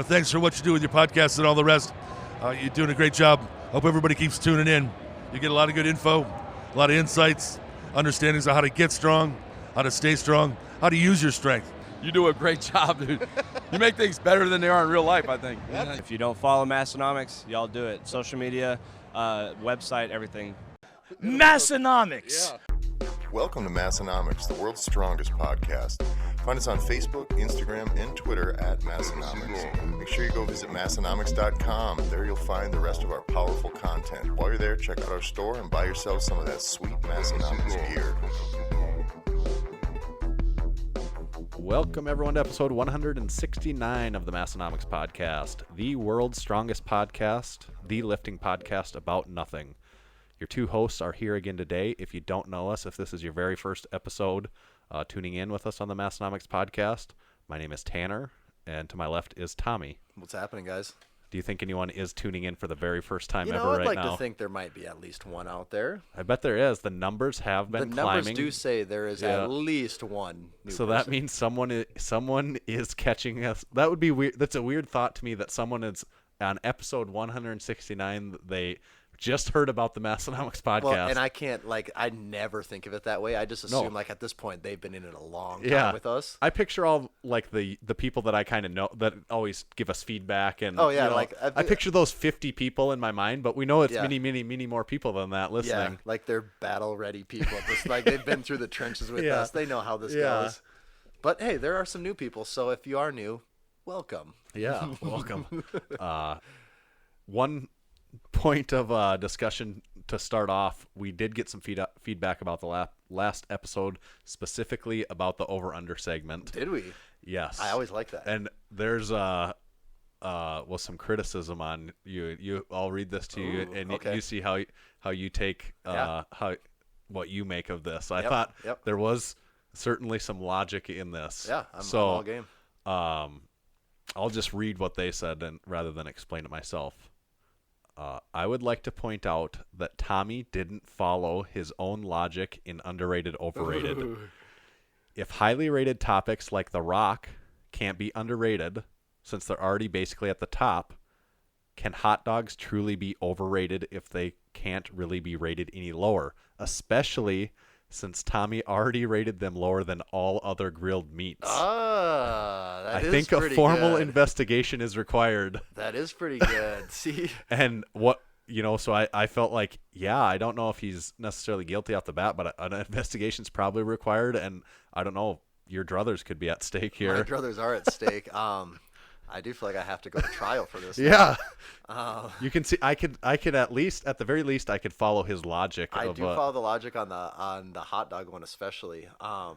Thanks for what you do with your podcast and all the rest. You're doing a great job. Hope everybody keeps tuning in. You get a lot of good info, a lot of insights, understandings of how to get strong, how to stay strong, how to use your strength. You do a great job, dude. You make things better than they are in real life, I think. If you don't follow Massenomics, y'all do it. Social media, website, everything. Massenomics. Yeah. Welcome to Massenomics, the world's strongest podcast. Find us on Facebook, Instagram, and Twitter at Massenomics. Make sure you go visit Massenomics.com. There you'll find the rest of our powerful content. While you're there, check out our store and buy yourself some of that sweet Massenomics gear. Welcome, everyone, to episode 169 of the Massenomics podcast, the world's strongest podcast, the lifting podcast about nothing. Your two hosts are here again today. If you don't know us, if this is your very first episode tuning in with us on the Massenomics podcast, my name is Tanner, and to my left is Tommy. What's happening, guys? Do you think anyone is tuning in for the very first time ever I'd right like now? to think there might be at least one out there. I bet there is. The numbers have been climbing. The numbers do say there is at least one new So person. that means someone is catching us. That would be weird. That's a weird thought to me that someone is on episode 169. They just heard about the Massenomics podcast. Well, and I never think of it that way. I just assume at this point they've been in it a long time with us. I picture all the people that I kind of know that always give us feedback and I picture those 50 people in my mind, but we know it's many more people than that listening. Yeah, like they're battle ready people. Just like they've been through the trenches with us. They know how this goes. But hey, there are some new people, so if you are new, welcome. Yeah, welcome. One point of discussion to start off, we did get some feedback about the last episode, specifically about the over-under segment. Did we? Yes. I always like that. And there's was some criticism on you. I'll read this to you, and you see how you take what you make of this. I thought there was certainly some logic in this. Yeah, I'm all game. I'll just read what they said and rather than explain it myself. I would like to point out that Tommy didn't follow his own logic in underrated, overrated. If highly rated topics like The Rock can't be underrated, since they're already basically at the top, can hot dogs truly be overrated if they can't really be rated any lower? Especially since Tommy already rated them lower than all other grilled meats. I think a formal investigation is required. That is pretty good. See? And so I felt like, I don't know if he's necessarily guilty off the bat, but an investigation's probably required. And I don't know, your druthers could be at stake here. My druthers are at stake. I do feel like I have to go to trial for this. Yeah. You can see, I could at the very least, I could follow his logic. I do follow the logic on the hot dog one, especially. I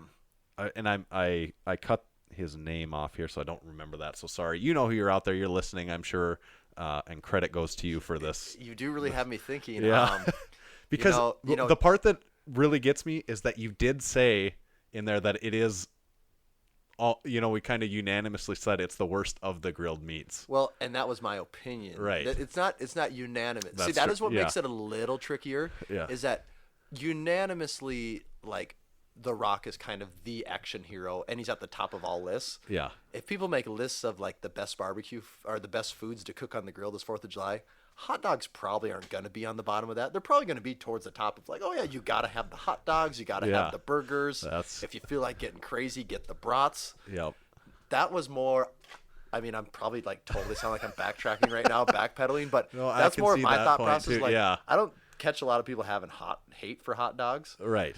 cut his name off here, so I don't remember that. So sorry. You know who you're out there. You're listening, I'm sure. And credit goes to you for this. You do really have me thinking. Yeah. Because the part that really gets me is that you did say in there that it is we kind of unanimously said it's the worst of the grilled meats. Well, and that was my opinion. Right. It's not unanimous. That's See, that true. is what makes it a little trickier. Yeah. Is that unanimously, like, The Rock is kind of the action hero, and he's at the top of all lists. Yeah. If people make lists of, like, the best barbecue or the best foods to cook on the grill this 4th of July, hot dogs probably aren't going to be on the bottom of that. They're probably going to be towards the top of, like, oh, yeah, you got to have the hot dogs. You got to have the burgers. If you feel like getting crazy, get the brats. Yep. That was more – I mean, I'm probably, like, totally sound like I'm backtracking right now, backpedaling. But that's more of my thought process. Like, I don't catch a lot of people having hate for hot dogs. Right.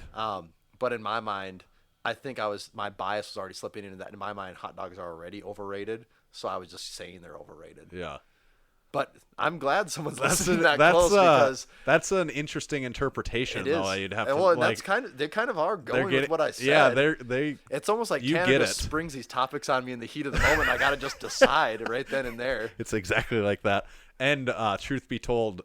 But in my mind, I think my bias was already slipping into that. In my mind, hot dogs are already overrated. So I was just saying they're overrated. Yeah. But I'm glad someone's listening that close because that's an interesting interpretation. It is. Though you'd have to, like, they kind of are going with what I said. Yeah, they. It's almost like Canada just springs these topics on me in the heat of the moment. I got to just decide right then and there. It's exactly like that. And truth be told,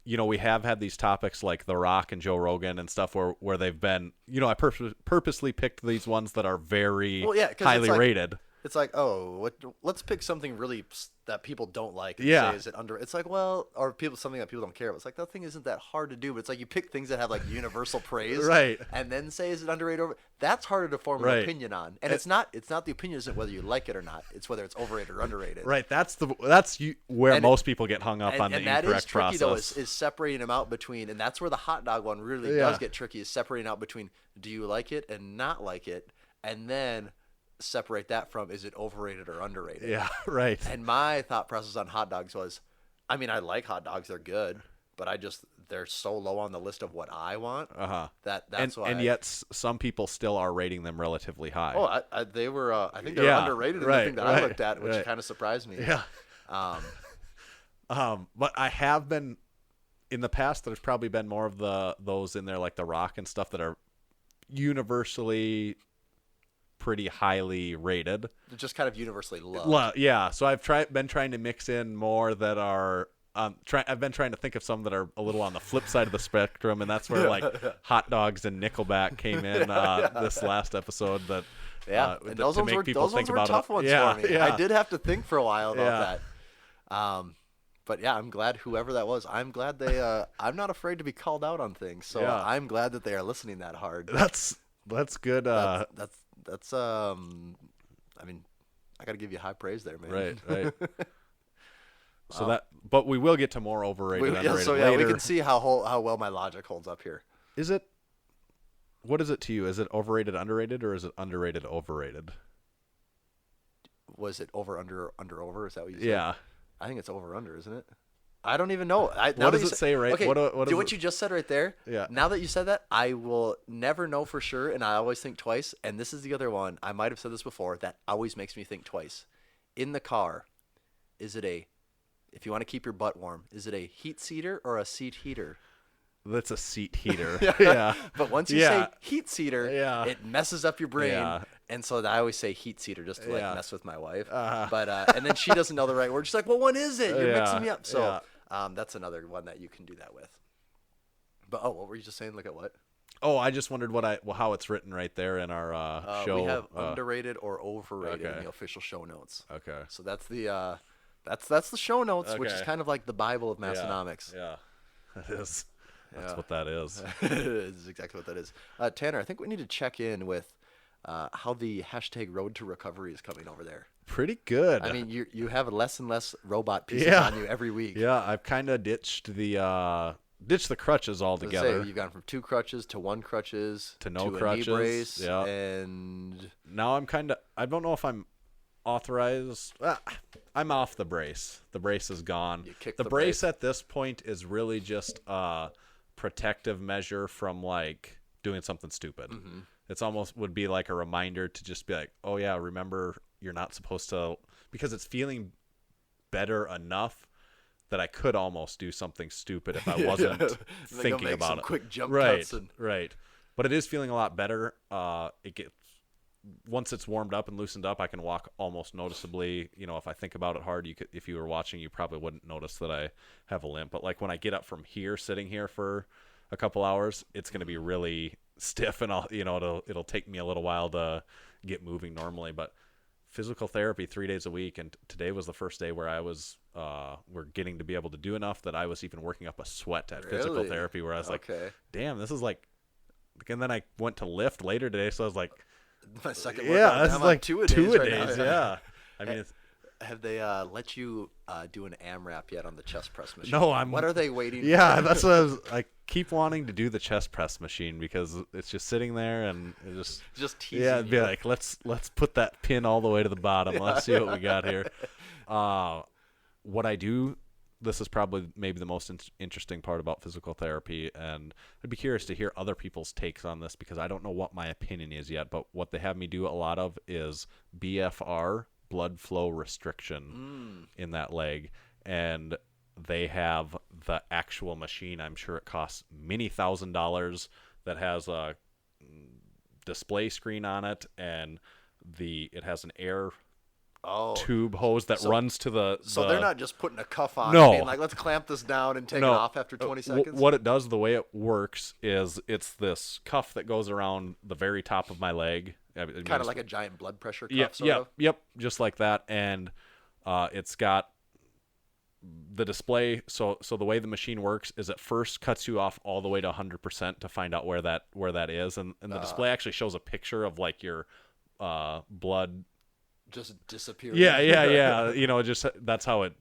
we have had these topics like The Rock and Joe Rogan and stuff where they've been. I purposely picked these ones that are very highly rated. It's like, oh, let's pick something really that people don't like. And Yeah. Say, is it under? It's like, well, or something that people don't care about. It's like that thing isn't that hard to do. But it's like you pick things that have like universal praise, Right. And then say, is it underrated? Over? That's harder to form an Right. opinion on. And it's not the opinion isn't whether you like it or not. It's whether it's overrated or underrated. Right. That's where And most people get hung up on the and that incorrect is tricky process. though, is separating them out between, and that's where the hot dog one really Yeah. does get tricky, is separating out between do you like it and not like it, and then separate that from is it overrated or underrated. Yeah. Right. And my thought process on hot dogs was, I mean, I like hot dogs, they're good, but they're so low on the list of what I want. That's why. And yet some people still are rating them relatively high. Oh, they were. I think they're underrated in the thing that I looked at, which kind of surprised me. Yeah. But I have been in the past. There's probably been more of those in there, like the Rock and stuff, that are universally pretty highly rated. They're just kind of universally loved. Yeah. So I've been trying to mix in more that are. I've been trying to think of some that are a little on the flip side of the spectrum, and that's where like hot dogs and Nickelback came in this last episode. That and those ones were tough ones for me. Yeah. I did have to think for a while about that. But yeah, I'm glad whoever that was. I'm glad they. I'm not afraid to be called out on things, so I'm glad that they are listening that hard. That's good. That's I mean, I got to give you high praise there, man. Right. So but we will get to more overrated, underrated later. We can see how well my logic holds up here. What is it to you? Is it overrated, underrated, or is it underrated, overrated? Was it over, under, over? Is that what you said? Yeah. I think it's over, under, isn't it? I don't even know. What does it say, right? Okay, what you just said right there. Yeah. Now that you said that, I will never know for sure, and I always think twice. And this is the other one. I might have said this before. That always makes me think twice. In the car, if you want to keep your butt warm, is it a heat seater or a seat heater? That's a seat heater. Yeah. But once you say heat seater, Yeah. it messes up your brain. Yeah. And so I always say heat seater just to mess with my wife. Uh-huh. But and then she doesn't know the right word. She's like, well, what is it? You're Yeah. mixing me up. So that's another one that you can do that with. But what were you just saying? Look at what? Oh, I just wondered how it's written right there in our show. We have underrated or overrated in the official show notes. Okay. So that's the that's the show notes, which is Okay. kind of like the Bible of Massenomics. Yeah. It is. That's what that is. It is exactly what that is. Tanner, I think we need to check in with how the hashtag Road to Recovery is coming over there. Pretty good. I mean, you have less and less robot pieces on you every week. Yeah, I've kind of ditched the crutches altogether. You've gone from 2 crutches to 1 crutches to no to crutches. a knee brace, Yeah. and Now I don't know if I'm authorized. I'm off the brace. The brace is gone. You kicked The the brace brace. at this point is really just a protective measure from like doing something stupid. Mm-hmm. It's almost would be like a reminder to just be like, oh yeah, remember you're not supposed to, because it's feeling better enough that I could almost do something stupid if I wasn't thinking make about some it. quick jump Right, cuts and... right. But it is feeling a lot better. It gets, once it's warmed up and loosened up, I can walk almost noticeably. You know, if I think about it hard, if you were watching, you probably wouldn't notice that I have a limp. But like when I get up from here, sitting here for a couple hours, it's going to be really stiff, and it'll take me a little while to get moving normally. But physical therapy 3 days a week, and today was the first day where I was we're getting to be able to do enough that I was even working up a sweat at physical Really? therapy, where I was like, Okay. damn, this is like. And then I went to lift later today, so I was like, My second yeah, workout. that's I'm like on 2 a days right now. Yeah. I mean, it's, Have they let you do an AMRAP yet on the chest press machine? No, What are they waiting yeah, for? that's what I keep wanting to do, the chest press machine, because it's just sitting there and it Just teasing it'd be you. like, let's put that pin all the way to the bottom. Let's see what we got here. What I do, this is probably maybe the most interesting part about physical therapy, and I'd be curious to hear other people's takes on this, because I don't know what my opinion is yet, but what they have me do a lot of is BFR, blood flow restriction, in that leg. And they have the actual machine. I'm sure it costs many $1,000s, that has a display screen on it, and it has an air tube hose that runs to the. So they're not just putting a cuff on No. and being like, let's clamp this down and take it off after 20 seconds? What it does, the way it works, is it's this cuff that goes around the very top of my leg. Kind of like a giant blood pressure cuff, Yep, just like that. And it's got the display. So the way the machine works is it first cuts you off all the way to 100% to find out where that is. And the display actually shows a picture of like your blood just disappearing. Yeah. Just that's how it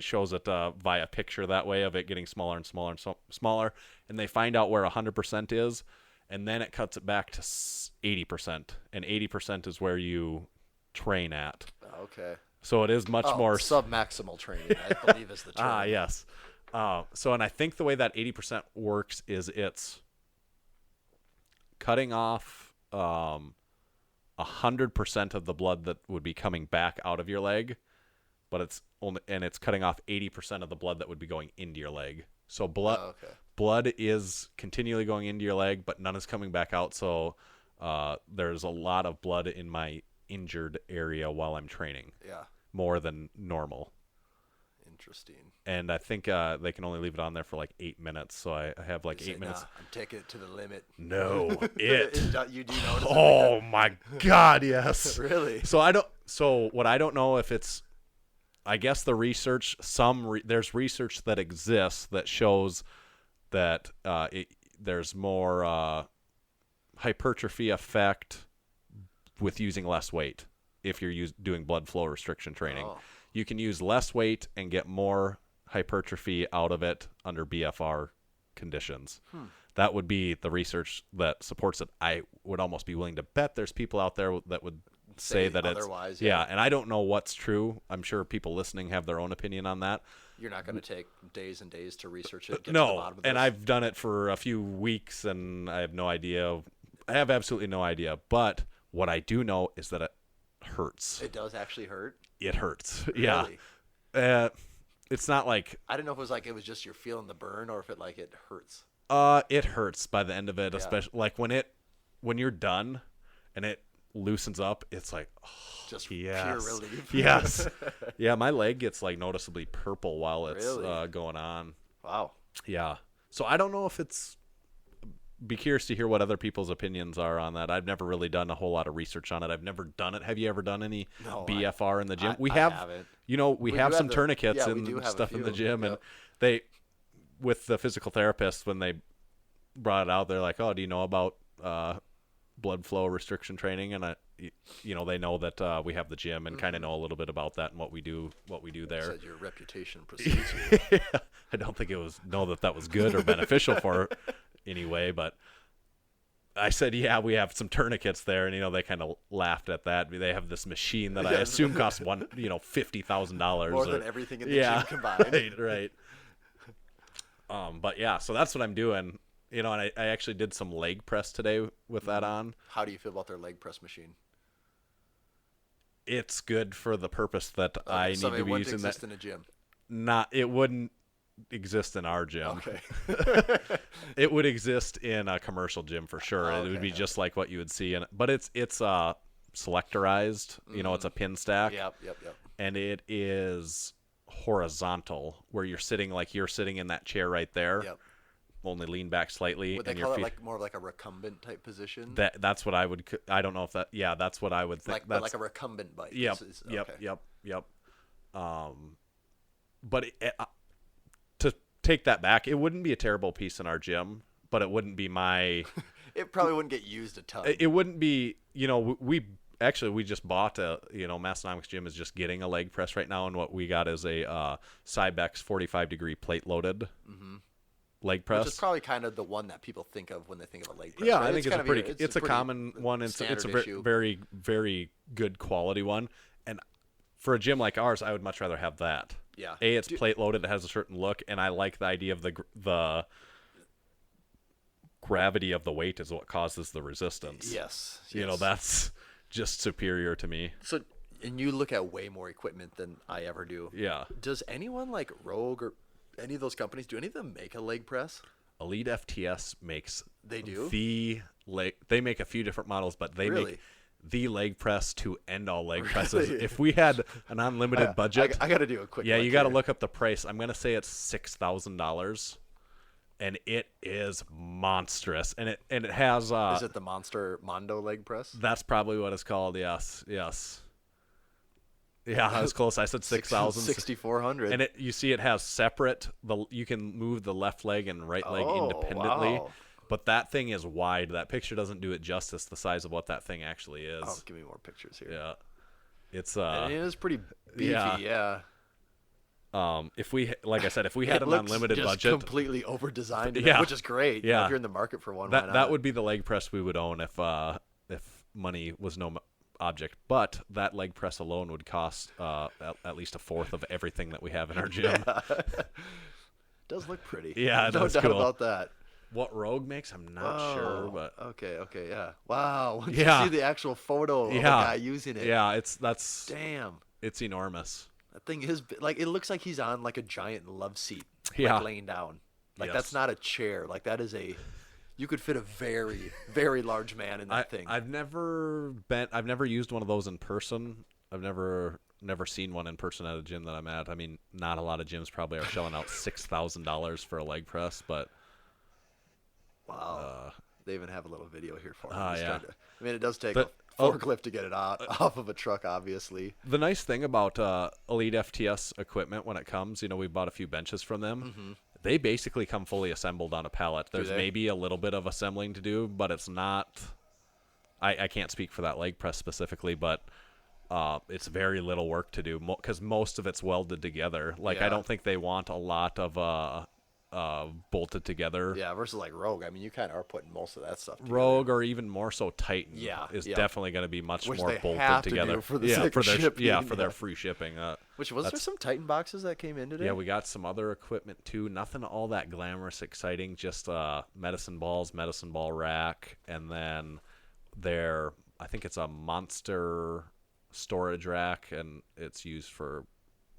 shows it via picture that way of it getting smaller and smaller and smaller. And they find out where 100% is, and then it cuts it back to 80%. And 80% is where you train at. Okay. So it is much more sub-maximal training, I believe is the term. Yes. And I think the way that 80% works is it's cutting off 100% of the blood that would be coming back out of your leg, but it's cutting off 80% of the blood that would be going into your leg. So blood is continually going into your leg, but none is coming back out. So there's a lot of blood in my injured area while I'm training. Yeah. More than normal. Interesting. And I think they can only leave it on there for like 8 minutes. So I have like 8 minutes. I'm taking it to the limit. No, You do notice Oh my God, yes. Really? So what I don't know if it's, I guess the research, there's research that exists that shows that there's more hypertrophy effect with using less weight if you're doing blood flow restriction training. You can use less weight and get more hypertrophy out of it under BFR conditions. That would be the research that supports it. I would almost be willing to bet there's people out there that would say that otherwise, it's and I don't know what's true. I'm sure people listening have their own opinion on that. You're not going to take days and days to research it. No, and I've done it for a few weeks, and I have no idea. I have absolutely no idea. But what I do know is that it hurts. It does actually hurt? It hurts. Really? Yeah. It's not like... I didn't know if it was like it was just you're feeling the burn or if it hurts. It hurts by the end of it, especially like when you're done and it loosens up, it's like, just yes. pure relief. Yes. Yeah, my leg gets like noticeably purple while it's Really? going on. Wow. Yeah. So I don't know if it's... Be curious to hear what other people's opinions are on that. I've never really done a whole lot of research on it. I've never done it. Have you ever done any BFR in the gym? I haven't. We have some tourniquets we and do have stuff a few. in the gym, Yep. and with the physical therapist, when they brought it out, they're like, "Oh, do you know about blood flow restriction training?" And they know that we have the gym and kind of know a little bit about that and what we do there. Said your reputation precedes you. I don't think it was that was good or beneficial for anyway, but I said, yeah, we have some tourniquets there, and they kind of laughed at that. They have this machine that I assume costs $50,000 more than everything in the gym combined. Right. But yeah, so that's what I'm doing. And I actually did some leg press today with that on. How do you feel about their leg press machine? It's good for the purpose that I need to be using. So it wouldn't exist in a gym. It wouldn't exist in our gym. Okay. It would exist in a commercial gym for sure. It would be just like what you would see but it's selectorized. It's a pin stack. Yep. And it is horizontal, where you're sitting in that chair right there. Yep. Only lean back slightly. Would they call it more of like a recumbent type position? That's what I would. I don't know if that. Yeah, that's what I would think. Like a recumbent bike. Yep. Okay. Yep. But to take that back, it wouldn't be a terrible piece in our gym, but it wouldn't be my. It probably wouldn't get used a ton. It wouldn't be. We just bought Massenomics gym is just getting a leg press right now, and what we got is a Cybex 45-degree plate loaded. Leg press, which is probably kind of the one that people think of when they think of a leg press. Yeah, right? I think it's a common one. It's a very, very good quality one. And for a gym like ours, I would much rather have that. Yeah. It's plate loaded. It has a certain look, and I like the idea of the gravity of the weight is what causes the resistance. Yes. That's just superior to me. So, and you look at way more equipment than I ever do. Yeah. Does anyone like Rogue or any of those companies, do any of them make a leg press? Elite FTS makes. They do? They make a few different models, but they Really? make the leg press to end all leg presses. If we had an unlimited budget, I got to do a quick. yeah, look you got to here. look up the price. I'm gonna say it's $6,000, and it is monstrous. And it has. Is it the Monster Mondo leg press? That's probably what it's called. Yes. Yeah, I was close. I said 6,000. 6,400. And you see it has separate. You can move the left leg and right leg independently. Wow. But that thing is wide. That picture doesn't do it justice. The size of what that thing actually is. Oh, give me more pictures here. Yeah, it's And it is pretty beefy. Yeah. If we, like I said, if we had an looks unlimited just budget, completely over-designed, Yeah. which is great. Yeah. If you're in the market for one, why that not? would be the leg press we would own if money was no object. But that leg press alone would cost at least a fourth of everything that we have in our gym. It does look pretty. Yeah, no that's doubt cool. about that. What Rogue makes, I'm not sure, but okay, yeah. Wow, once Yeah. you see the actual photo of a Yeah. guy using it. yeah, Damn, it's enormous. that thing is like it looks like he's on like a giant love seat, Yeah. like laying down. Like Yes. that's not a chair. Like that is you could fit a very, very large man in that thing. I've never used one of those in person. I've never seen one in person at a gym that I'm at. I mean, not a lot of gyms probably are shelling out $6,000 for a leg press, but Wow. They even have a little video here for me. yeah. I mean, it does take But- a forklift to get it off of a truck, obviously. the nice thing about Elite FTS equipment when it comes, we bought a few benches from them. Mm-hmm. They basically come fully assembled on a pallet. There's they? maybe a little bit of assembling to do, but it's not. I can't speak for that leg press specifically, but it's very little work to do because most of it's welded together. Like I Yeah. don't think they want a lot of bolted together. Yeah, versus like Rogue. I mean, you kind of are putting most of that stuff together. Rogue or even more so Titan Yeah, is yeah. definitely going to be much Which more they bolted have to do together for the yeah sake for of their shipping, for their yeah. free shipping. Which was there some Titan boxes that came in today? Yeah, we got some other equipment too. Nothing all that glamorous, exciting. Just medicine balls, medicine ball rack, and then I think it's a monster storage rack, and it's used for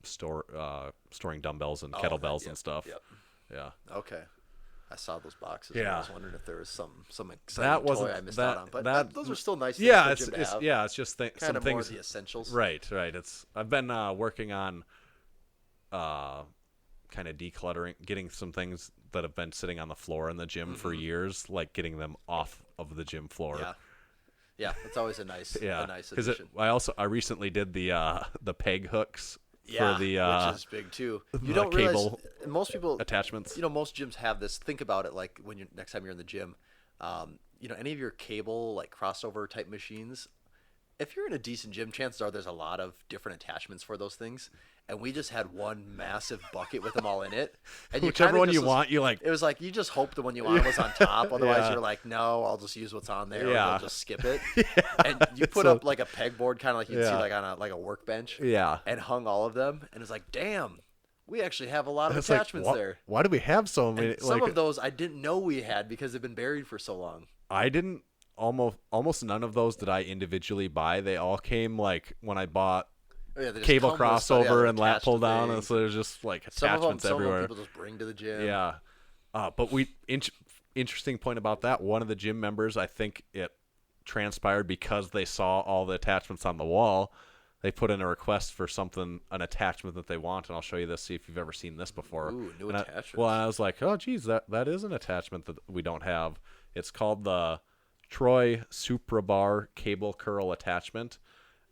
storing dumbbells and kettlebells yep, and stuff. Yep. Yeah. Okay. I saw those boxes. Yeah. I was wondering if there was some exciting That wasn't toy I missed that, out on. But that, those are still nice. Yeah, things it's for a gym to have. yeah, it's just kind some of things. more the essentials. Right. I've been working on kind of decluttering, getting some things that have been sitting on the floor in the gym for years, like getting them off of the gym floor. Yeah. Yeah, it's always a nice, Yeah, a nice because addition. I recently did the peg hooks Yeah, for the which is big too. You the don't realize cable most people attachments. most gyms have this. Think about it like when you next time you're in the gym. Any of your cable like crossover type machines. If you're in a decent gym, chances are there's a lot of different attachments for those things. And we just had one massive bucket with them all in it. And Whichever kinda one just you was- want, you like. It was like you just hope the one you want was on top. Otherwise, Yeah. you're like, no, I'll just use what's on there. Yeah. Or we'll just skip it. And you put So- up like a pegboard, kind of like you'd see Yeah. like on a workbench. Yeah. And hung all of them. And it's like, damn, we actually have a lot of It's like, attachments there. why do we have so many? And some of those I didn't know we had because they've been buried for so long. I didn't almost none of those did I individually buy. They all came like when I bought Oh, yeah, they just cable come with stuff, yeah, crossover they're and lat attached pull to down, and things. so there's just like Some of them attachments everywhere. people just bring to the gym. Yeah, but interesting point about that. One of the gym members, I think it transpired because they saw all the attachments on the wall. They put in a request for an attachment that they want, and I'll show you this. See if you've ever seen this before. Ooh, new And attachments. I was like, oh, geez, that is an attachment that we don't have. It's called the Troy Supra Bar Cable Curl Attachment.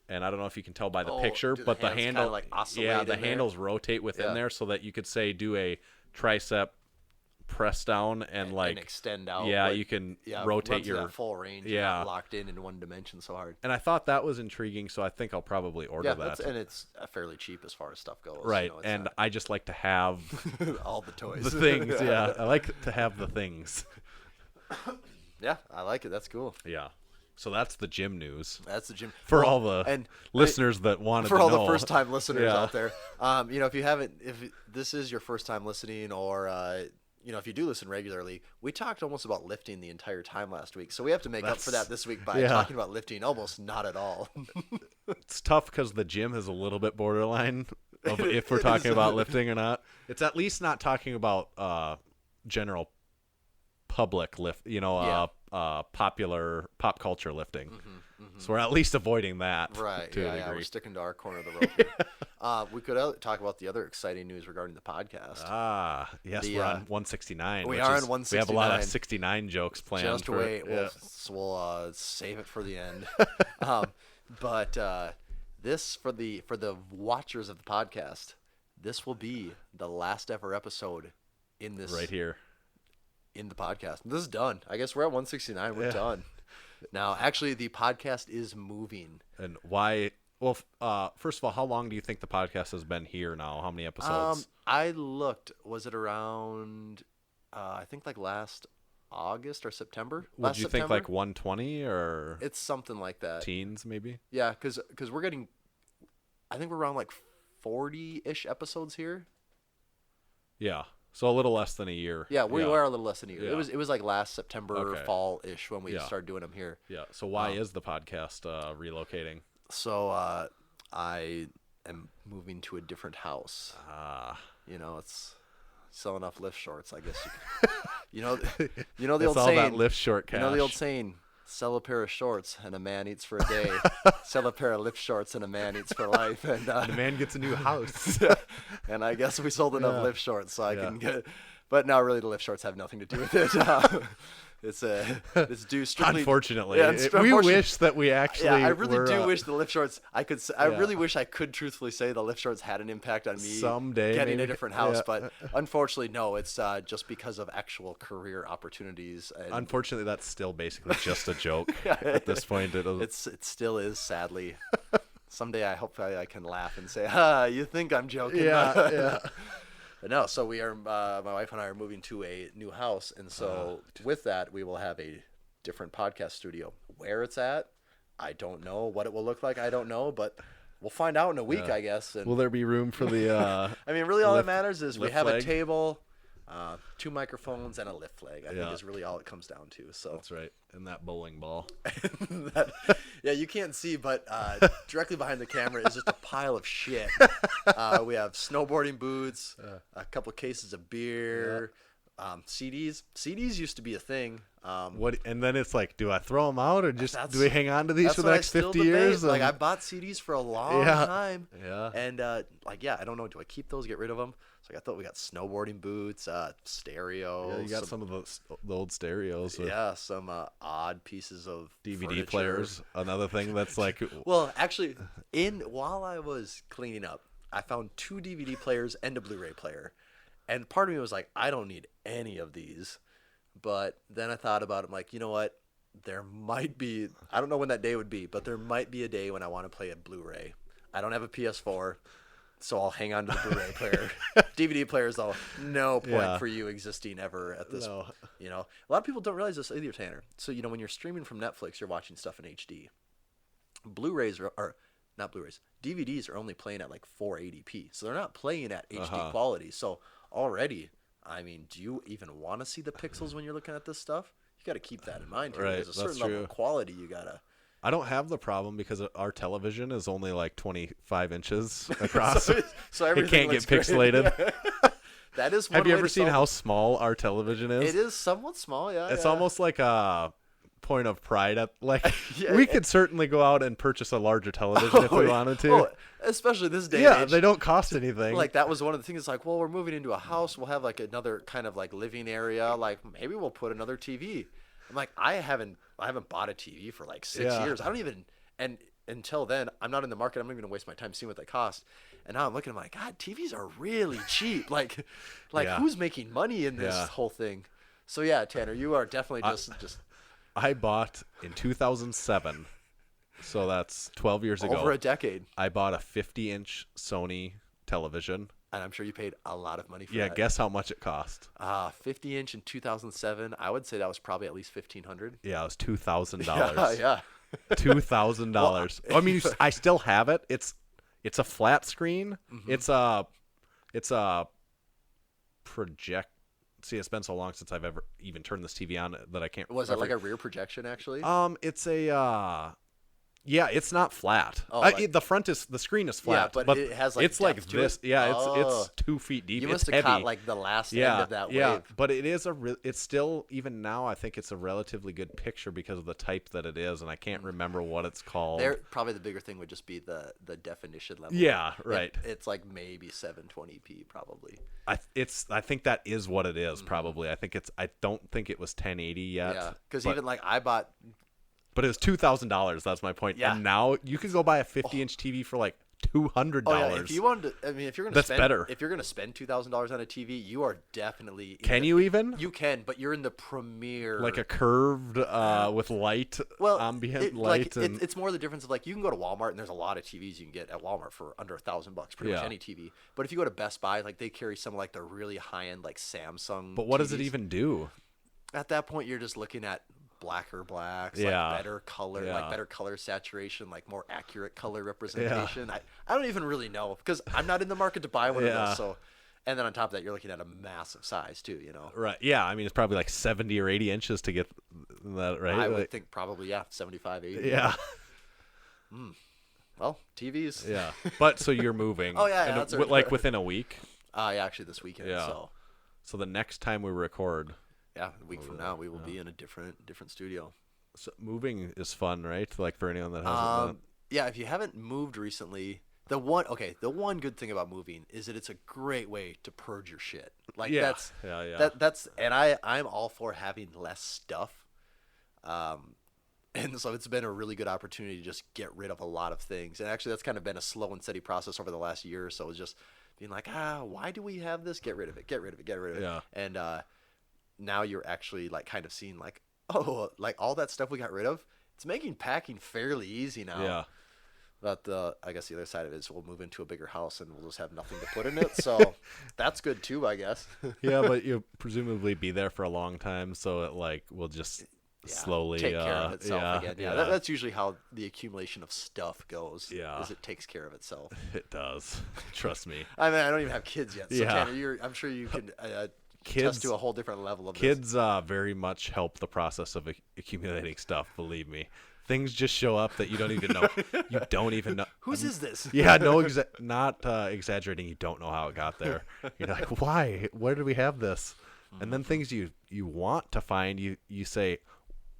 And I don't know if you can tell by the picture, do the but the hands handle, kinda, like, oscillate yeah, in the there? handles rotate within Yeah. there, so that you could say do a tricep press down and like and extend out. yeah, like, you can run rotate through your that full range. yeah. Not locked in one dimension so hard. And I thought that was intriguing, so I think I'll probably order Yeah, that. and it's fairly cheap as far as stuff goes. Right, It's and not I just like to have all the toys. the things. Yeah, I like to have the things. Yeah, I like it. That's cool. Yeah. So that's the gym news That's the gym for Well, all the and listeners that wanted for to all know. the first time listeners Yeah. out there. If this is your first time listening, or if you do listen regularly, we talked almost about lifting the entire time last week, so we have to make up for that this week by yeah. talking about lifting almost not at all. It's tough because the gym is a little bit borderline of if we're talking about lifting or not. It's at least not talking about general public lift, popular pop culture lifting. So we're at least avoiding that. Right. To a Yeah, degree. we're sticking to our corner of the rope here. We could talk about the other exciting news regarding the podcast. Yes, we're on 169. We which are is- on 169. We have a lot of 69 jokes planned. Just for, wait. Yeah. We'll save it for the end. But this for the watchers of the podcast, this will be the last ever episode in this Right here. in the podcast. This is done. I guess we're at 169. We're done. Now, actually, the podcast is moving. And why? Well, first of all, how long do you think the podcast has been here now? How many episodes? I looked. Was it around? I think like last August or September. Would you think like 120 or It's something like that. teens maybe? Yeah, because we're getting. I think we're around like 40-ish episodes here. Yeah. So a little less than a year. Yeah, we were a little less than a year. Yeah. It was like last September, Okay. fall-ish when we Yeah. started doing them here. Yeah. So why is the podcast relocating? So I am moving to a different house. It's selling off lift shorts, I guess. You know the It's old all saying. that lift short cash. You know the old saying. Sell a pair of shorts and a man eats for a day. Sell a pair of lift shorts and a man eats for life. And the man gets a new house. and I guess we sold enough lift shorts so I can get. But now, really, the lift shorts have nothing to do with it. It's due strictly. Unfortunately, Yeah, it's we unfortunate- wish that we actually. Yeah, I really were, do wish the lift shorts. I really wish I could truthfully say the lift shorts had an impact on me Someday, getting a maybe. different house. Yeah. But unfortunately, no. It's just because of actual career opportunities. And Unfortunately, that's still basically just a joke at this point. it still is, sadly. Someday I hope I can laugh and say, you think I'm joking? yeah. But no, so we are. My wife and I are moving to a new house, and so with that, we will have a different podcast studio. Where it's at, I don't know. What it will look like, I don't know. But we'll find out in a week, I guess. And Will there be room for the? I mean, really, all that lift- matters is we lift have flag? a table, 2 microphones, and a lift flag. I think Yeah. is really all it comes down to. So That's right. And that bowling ball. yeah, you can't see, but directly behind the camera is just a pile of shit. We have snowboarding boots, a couple of cases of beer, CDs. CDs used to be a thing. What? And then it's like, do I throw them out or just That's- do we hang on to these That's for the what I next still 50 debate. years? Like, I And- bought CDs for a long Yeah. time. Yeah. And I don't know. Do I keep those? Get rid of them? So I thought we got snowboarding boots, stereo. Yeah, you got some of the old stereos. With Yeah, some odd pieces of DVD furniture. players. Another thing that's like, Well, actually, while I was cleaning up, I found 2 DVD players and a Blu-ray player, and part of me was like, I don't need any of these. But then I thought about it. I'm like, you know what? There might be. I don't know when that day would be, but there might be a day when I want to play a Blu-ray. I don't have a PS4. So I'll hang on to the Blu-ray player. DVD players, though, no point for you existing ever at this. No. A lot of people don't realize this either, Tanner. So when you're streaming from Netflix, you're watching stuff in HD. Blu-rays are not Blu-rays. DVDs are only playing at like 480p, so they're not playing at HD quality. So already, I mean, do you even want to see the pixels when you're looking at this stuff? You got to keep that in mind. Right, There's a certain that's level true. of quality you gotta. I don't have the problem because our television is only like 25 inches across. So It everything can't get looks great. pixelated. That is. One Have you way ever to seen solve how small our television is? it is somewhat small? Yeah, It's yeah. almost like a point of pride. Yeah, We could certainly go out and purchase a larger television if we wanted to. Oh, especially this day. Yeah, and age. they don't cost anything. Like that was one of the things. Like, well, we're moving into a house. We'll have like another kind of like living area. Like maybe we'll put another TV. I'm like, I haven't bought a TV for like 6 Yeah. years. I don't even. And until then, I'm not in the market. I'm not even gonna waste my time seeing what they cost. And now I'm looking. I'm like, God, TVs are really cheap. Like Yeah. who's making money in this Yeah. whole thing? So yeah, Tanner, you are definitely just I bought in 2007, so that's 12 years ago. over a decade. I bought a 50-inch Sony television. And I'm sure you paid a lot of money for Yeah, that. guess how much it cost? 50-inch in 2007. I would say that was probably at least $1,500. Yeah, it was $2,000. Yeah. $2,000. I mean, I still have it. It's a flat screen. Mm-hmm. It's a project. See, it's been so long since I've ever even turned this TV on that I can't. Was it like a rear projection, actually? It's a Yeah, it's not flat. Oh, the screen is flat. Yeah, but it has, like, it's like depth to this. it? Yeah, Oh. it's 2 feet deep. You it's must have heavy. caught like the last end Yeah, of that yeah, wave. but it is it's still, even now, I think it's a relatively good picture because of the type that it is, and I can't remember what it's called. Probably the bigger thing would just be the definition level. Yeah, right. It's like maybe 720p probably. I think that is what it is, probably. I don't think it was 1080 yet. Yeah, because even like I bought. But it was $2,000. That's my point. Yeah. And now you can go buy a 50-inch TV for like $200. Oh yeah, if you wanted to, I mean, if you're gonna That's spend, better. If you're gonna spend $2,000 on a TV, you are definitely. Can you even? You can, but you're in the premier. Like a curved with light, ambient light. It's more the difference of like you can go to Walmart and there's a lot of TVs you can get at Walmart for under $1,000, pretty much any TV. But if you go to Best Buy, like they carry some like the really high end like Samsung. But what TVs. does it even do? At that point, you're just looking at blacker blacks, Yeah. like better color, Yeah. like better color saturation, like more accurate color representation. I don't even really know because I'm not in the market to buy one of those. So, and then on top of that, you're looking at a massive size too. You know, Right. Yeah. I mean, it's probably like 70 or 80 inches to get that right. I would think probably 75, 80. Yeah. Well, TVs. Yeah. But so you're moving. Oh, yeah, and that's right. like within a week. Yeah, actually this weekend. Yeah. So the next time we record. Yeah, a week from now we will be in a different studio. So moving is fun, right? Like for anyone that hasn't done it. Yeah, if you haven't moved recently, the one good thing about moving is that it's a great way to purge your shit. Like that's and I'm all for having less stuff. And so it's been a really good opportunity to just get rid of a lot of things. And actually that's kind of been a slow and steady process over the last year or so. It's just being like, why do we have this? Get rid of it. Yeah. And now you're actually like kind of seeing like, oh, like all that stuff we got rid of, it's making packing fairly easy now. Yeah. But I guess the other side of it is we'll move into a bigger house and we'll just have nothing to put in it. So that's good too, I guess. Yeah, but you'll presumably be there for a long time, so it like will just slowly take care of itself again. Yeah, yeah. that's usually how the accumulation of stuff goes. Yeah. Is it takes care of itself. It does. Trust me. I mean, I don't even have kids yet. So Yeah. Tanner, I'm sure you can Kids test to a whole different level of this. Kids very much help the process of accumulating stuff, believe me. Things just show up that you don't even know. You don't even know. Whose is this? Yeah, no, not exaggerating. You don't know how it got there. You're like, why? Where did we have this? And then things you want to find, you say,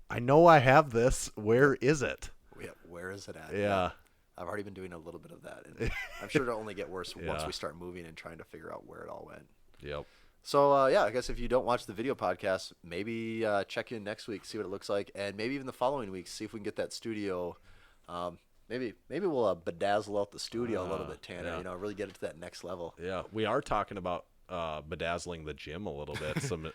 I know I have this. Where is it? Yeah, where is it at? Yeah. I've already been doing a little bit of that. And I'm sure it'll only get worse once Yeah. we start moving and trying to figure out where it all went. Yep. So, I guess if you don't watch the video podcast, maybe check in next week, see what it looks like, and maybe even the following week, see if we can get that studio. Maybe we'll bedazzle out the studio a little bit, Tanner, yeah. Really get it to that next level. Yeah, we are talking about bedazzling the gym a little bit. Some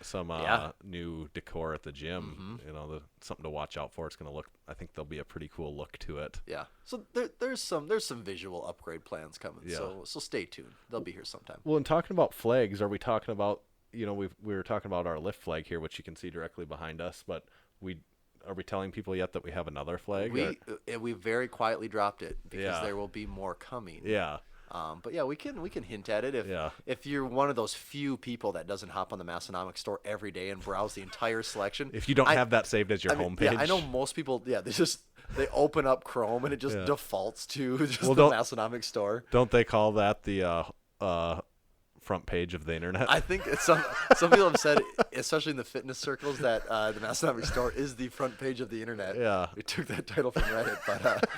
new decor at the gym. Mm-hmm. Something to watch out for. It's gonna look. I think there'll be a pretty cool look to it. Yeah. So there's some visual upgrade plans coming. Yeah. So stay tuned. They'll be here sometime. Well, in talking about flags, are we talking about? We were talking about our lift flag here, which you can see directly behind us. But are we telling people yet that we have another flag? We very quietly dropped it because Yeah. there will be more coming. Yeah. But yeah, we can hint at it if you're one of those few people that doesn't hop on the Massenomics store every day and browse the entire selection. If you don't have that saved as your homepage. Yeah, I know most people. Yeah, they open up Chrome and it just defaults to just the Massenomics store. Don't they call that the front page of the internet? I think some people have said, especially in the fitness circles, that the Massenomics store is the front page of the internet. Yeah, we took that title from Reddit, but.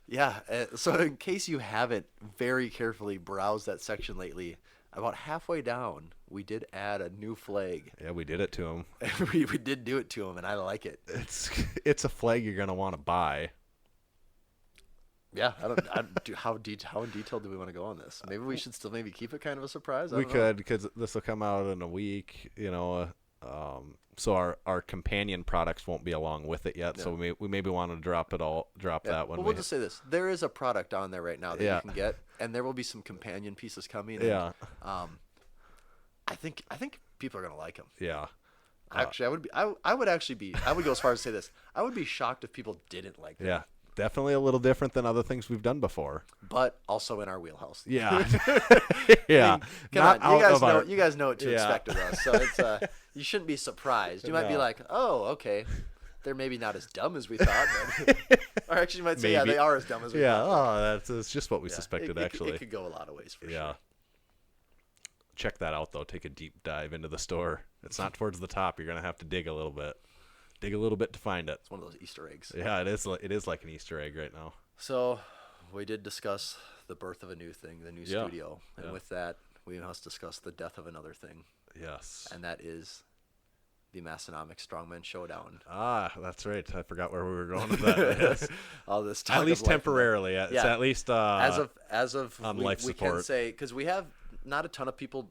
Yeah, so in case you haven't very carefully browsed that section lately, about halfway down, we did add a new flag. Yeah, we did it to him. we did do it to him, and I like it. It's a flag you're gonna want to buy. Yeah, how in detail do we want to go on this? Maybe we should still keep it kind of a surprise. We could, because this will come out in a week. So our companion products won't be along with it yet. Yeah. So we maybe want to drop that one. Well, we'll just say this: there is a product on there right now that you can get, and there will be some companion pieces coming. Yeah. And, I think people are gonna like them. Yeah. Actually, I would go as far as to say this: I would be shocked if people didn't like them. Yeah. Definitely a little different than other things we've done before, but also in our wheelhouse. Yeah, yeah. Come on, you guys know what to expect of us, so it's you shouldn't be surprised. You might be like, oh, okay, they're maybe not as dumb as we thought. But, or actually, you might say, yeah, Maybe. they are as dumb as we Yeah, thought. that's just what we suspected, actually. It could go a lot of ways for Yeah. sure. Check that out, though. Take a deep dive into the store. It's not towards the top. You're going to have to dig a little bit. Dig a little bit to find it. It's one of those Easter eggs. Yeah, it is like an Easter egg right now. So we did discuss the birth of a new thing, the new Yeah. studio. And with that, we must discuss the death of another thing. Yes. And that is the Massenomics Strongman Showdown. Ah, that's right. I forgot where we were going with that. Yes. All this talk At least of life- temporarily. It's Yeah. at least as of on we, life we support. can say, because we have not a ton of people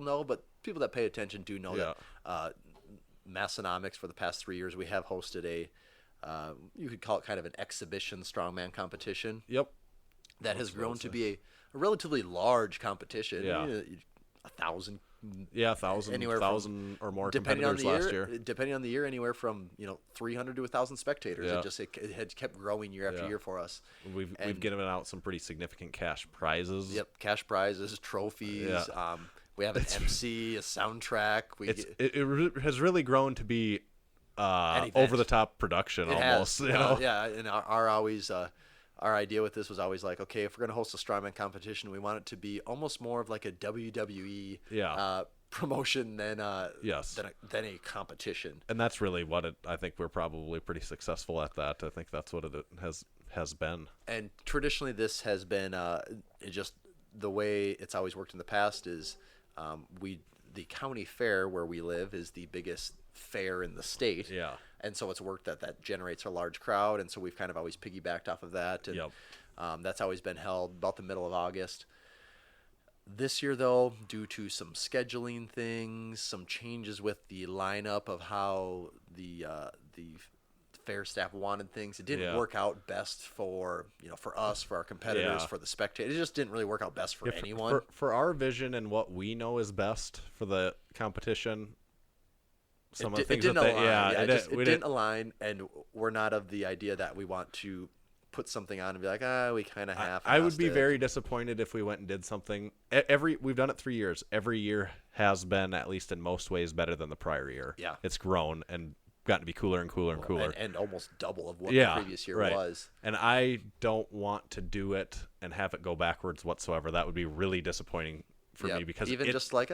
know, but people that pay attention do know that Massenomics for the past 3 years we have hosted a you could call it kind of an exhibition strongman competition. Yep. That has grown to be a relatively large competition. Yeah. 1,000. Yeah, 1,000 or more competitors last year. Depending on the year, anywhere from 300 to 1,000 spectators. Yeah. It had kept growing year after year for us. We've given out some pretty significant cash prizes. Yep, cash prizes, trophies. Yeah. We have an MC, a soundtrack. It has really grown to be event. over the top production almost. Yeah, and our idea with this was always like, okay, if we're going to host a strongman competition, we want it to be almost more of like a WWE promotion than a competition. And that's really what I think we're probably pretty successful at that. I think that's what it has been. And traditionally, this has been just the way it's always worked in the past is the county fair where we live is the biggest fair in the state. Yeah. And so it's worked that generates a large crowd, and so we've kind of always piggybacked off of that. And that's always been held about the middle of August. This year, though, due to some scheduling things, some changes with the lineup of how the fair staff wanted things, it didn't work out best for us, for our competitors, for the spectators. It just didn't really work out best for anyone. For our vision and what we know is best for the competition. Some of the things it didn't align. it didn't align, and we're not of the idea that we want to put something on and be like, we kind of half. I would be very disappointed if we went and did something. We've done it 3 years. Every year has been, at least in most ways, better than the prior year. Yeah, it's grown and gotten to be cooler and cooler and cooler, and almost double of what the previous year was. And I don't want to do it and have it go backwards whatsoever. That would be really disappointing for me, because even just like,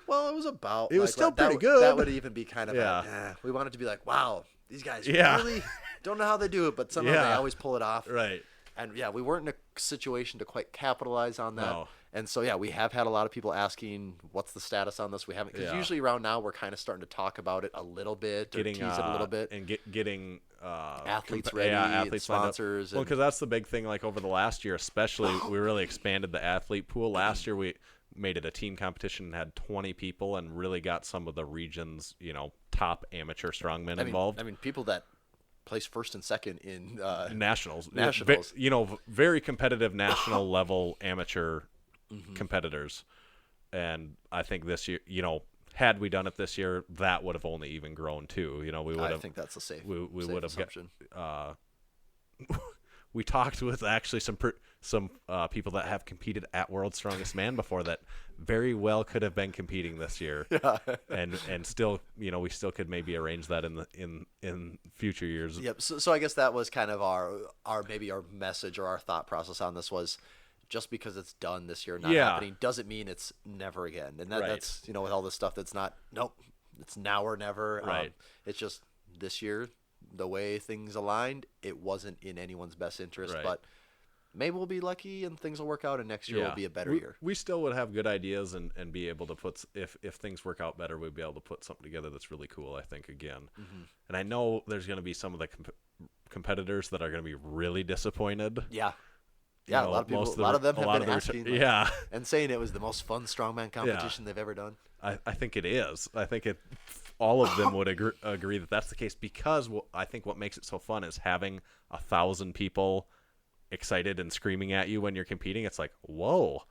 well, it was about. It was still pretty good. That would even be kind of we want it to be like, wow, these guys really don't know how they do it, but somehow they always pull it off. Right. And we weren't in a situation to quite capitalize on that. No. And so we have had a lot of people asking, what's the status on this? We haven't, because usually around now we're kind of starting to talk about it a little bit, or tease it a little bit, and getting athletes ready, athletes sponsors. Well, because that's the big thing. Like over the last year, especially, we really expanded the athlete pool. Last year we made it a team competition and had 20 people, and really got some of the region's top amateur strongmen involved. I mean, people that place first and second in nationals. Very competitive national level amateur competitors. And I think this year, had we done it this year, that would have only even grown too. We would have. I think that's a safe. We would have assumption. We talked with actually some people that have competed at World's Strongest Man before that very well could have been competing this year, and still, we still could maybe arrange that in future years. Yep. So I guess that was kind of our message or our thought process on this was, just because it's done this year, not happening, doesn't mean it's never again. And that's with all this stuff that's not, it's now or never. Right. It's just this year, the way things aligned, it wasn't in anyone's best interest. Right. But maybe we'll be lucky and things will work out, and next year will be a better year. We still would have good ideas and be able to put, if things work out better, we'd be able to put something together that's really cool, I think, again. And I know there's going to be some of the competitors that are going to be really disappointed. Yeah. Yeah, a lot of people. A lot of them have been asking, and saying it was the most fun strongman competition they've ever done. I think it is. I think all of them would agree that that's the case, because I think what makes it so fun is having 1,000 people excited and screaming at you when you're competing. It's like, whoa,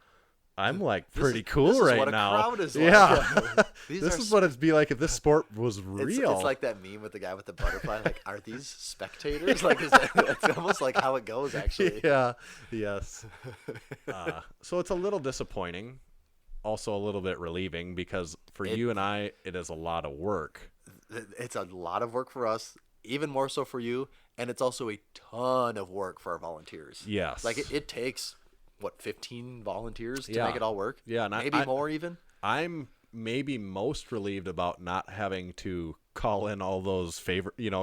I'm like pretty cool this is right what now. A crowd is like. Yeah, this is what it'd be like if this sport was real. It's like that meme with the guy with the butterfly. Like, are these spectators? Like, it's almost like how it goes, actually. Yeah. Yes. So it's a little disappointing, also a little bit relieving, because for you and I, it is a lot of work. It's a lot of work for us. even more so for you, and it's also a ton of work for our volunteers. Yes. Like it takes, 15 volunteers to Yeah. make it all work? Yeah, and maybe more even? I'm maybe most relieved about not having to call in all those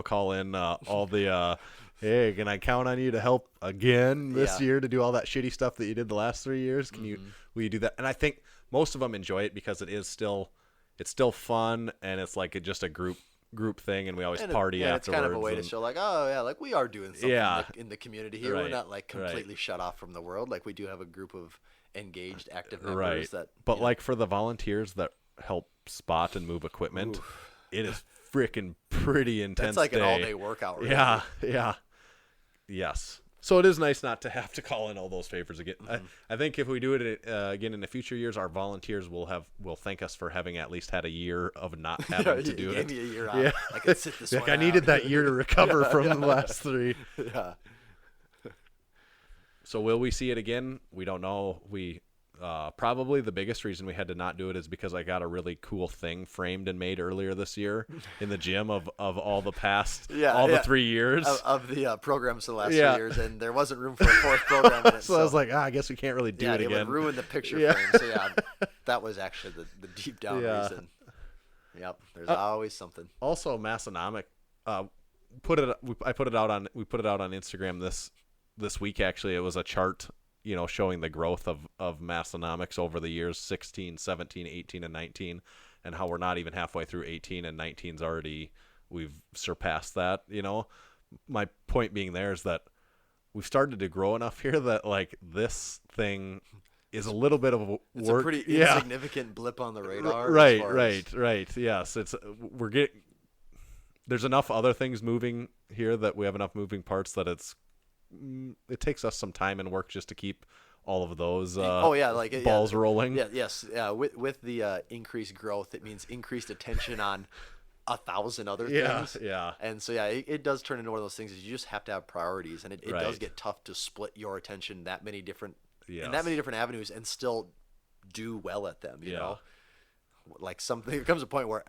call in all the, hey, can I count on you to help again this year to do all that shitty stuff that you did the last 3 years? Will you do that? And I think most of them enjoy it because it's still fun, and it's like just a group thing, and we always party afterwards. It's kind of a way to show like, oh yeah, like we are doing something in the community here. Right. We're not like completely shut off from the world. Like we do have a group of engaged, active members that. But like for the volunteers that help spot and move equipment, it is freaking pretty intense. That's like an day. all-day workout. Really. Yeah. Yes. So it is nice not to have to call in all those favors again. I think if we do it again in the future years, our volunteers will thank us for having at least had a year of not having to do it. Gave me a year off. Yeah. I could sit this like one I out. needed that year to recover from the last 3. Yeah. So will we see it again? We don't know. We probably the biggest reason we had to not do it is because I got a really cool thing framed and made earlier this year in the gym of all the past the 3 years of the programs for the last 3 years, and there wasn't room for a 4th program in it. So I was like, I guess we can't really do it again. It would ruin the picture frame. So that was actually the deep down reason. Yep, there's always something. Also, Massenomics, I put it out on Instagram this week. Actually, it was a chart, showing the growth of Massenomics over the years 16, 17, 18, and 19, and how we're not even halfway through 18, and 19's already, we've surpassed that. My point being there is that we've started to grow enough here that like this thing is a little bit of a work. It's a pretty insignificant blip on the radar. Right. Yes, there's enough other things moving here that we have enough moving parts that it takes us some time and work just to keep all of those balls rolling. With the increased growth, it means increased attention on 1,000 other things. And so it does turn into one of those things is you just have to have priorities, and it does get tough to split your attention that many different avenues and still do well at them. You know, like there comes a point where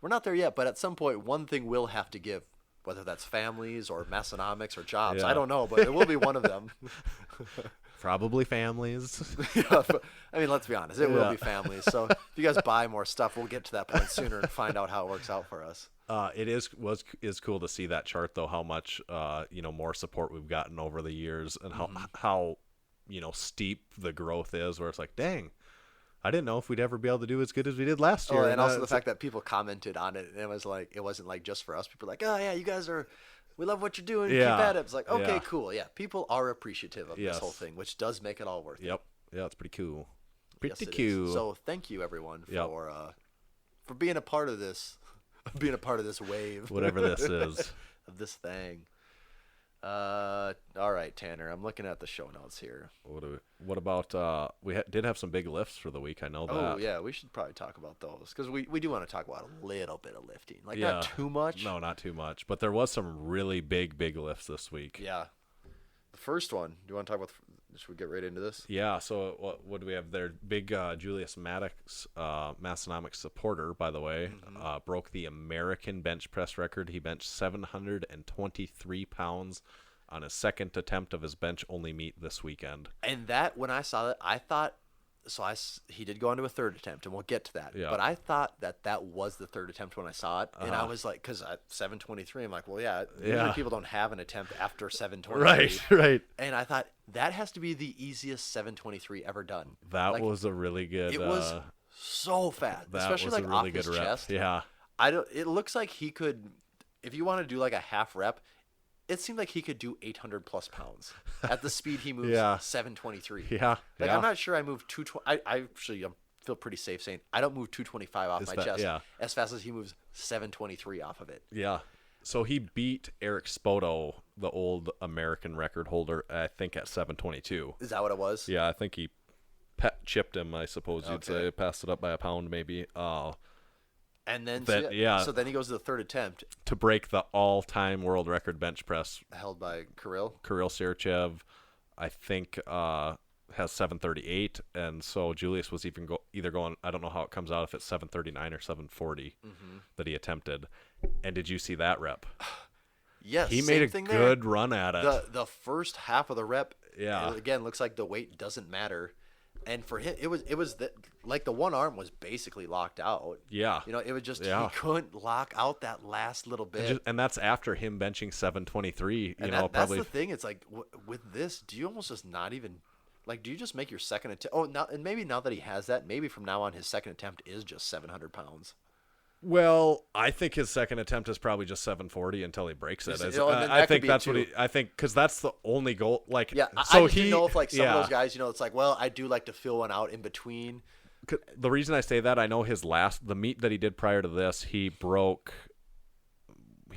we're not there yet, but at some point one thing will have to give. Whether that's families or Massenomics or jobs, I don't know, but it will be one of them. Probably families. I mean, let's be honest, it will be families. So if you guys buy more stuff, we'll get to that point sooner and find out how it works out for us. It is cool to see that chart though, how much more support we've gotten over the years, and how steep the growth is. Where it's like, dang. I didn't know if we'd ever be able to do as good as we did last year. And also the fact that people commented on it, and it wasn't like just for us. People were like, oh yeah, you guys we love what you're doing. Keep at it. It's like, okay, cool. Yeah, people are appreciative of this whole thing, which does make it all worth it. Yep. Yeah, it's pretty cool. Pretty cool. So thank you everyone for being a part of this, wave, whatever this is, of this thing. All right, Tanner. I'm looking at the show notes here. What about we did have some big lifts for the week. I know that. Oh yeah, we should probably talk about those because we do want to talk about a little bit of lifting, like not too much. No, not too much. But there was some really big lifts this week. Yeah. The first one. Do you want to talk about? Should we get right into this? Yeah. So what do we have there? Big Julius Maddox, Massenomics supporter, by the way, broke the American bench press record. He benched 723 pounds on his second attempt of his bench only meet this weekend. And that, when I saw that, I thought, he did go on to a third attempt, and we'll get to that. Yeah. But I thought that was the third attempt when I saw it, and I was like, because at 723, I'm like, well, usually people don't have an attempt after 723. Right. And I thought that has to be the easiest 723 ever done. That was a really good. It was so fast, especially was like a really off his good rep. chest. Yeah. It looks like he could, if you want to do like a half rep. It seemed like he could do 800 plus pounds at the speed he moves. 723. Yeah. I'm not sure I moved 220. I actually feel pretty safe saying I don't move 225 off my chest as fast as he moves 723 off of it. Yeah. So he beat Eric Spoto, the old American record holder, I think at 722. Is that what it was? Yeah, I think he chipped him, I suppose you'd say. Passed it up by a pound maybe. And then, so then he goes to the third attempt. To break the all-time world record bench press. Held by Kirill Sirchev, I think, has 738. And so Julius was either going, I don't know how it comes out, if it's 739 or 740 that he attempted. And did you see that rep? Yes, he same made a thing good there. run at it. The first half of the rep, Yeah. again, looks like the weight doesn't matter. And for him, it was like the one arm was basically locked out. Yeah. It was just Yeah. he couldn't lock out that last little bit. And that's after him benching 723. And Probably. that's the thing. It's like with this, do you almost just not even like? Do you just make your second attempt? Oh, now and maybe now that he has that, maybe from now on his second attempt is just 700 pounds. Well, I think his second attempt is probably just 740 until he breaks it. I think that's what I think because that's the only goal. Like, Yeah, so I just he didn't know if like some yeah. of those guys, it's like, well, I do like to fill one out in between. The reason I say that, I know the meet that he did prior to this, he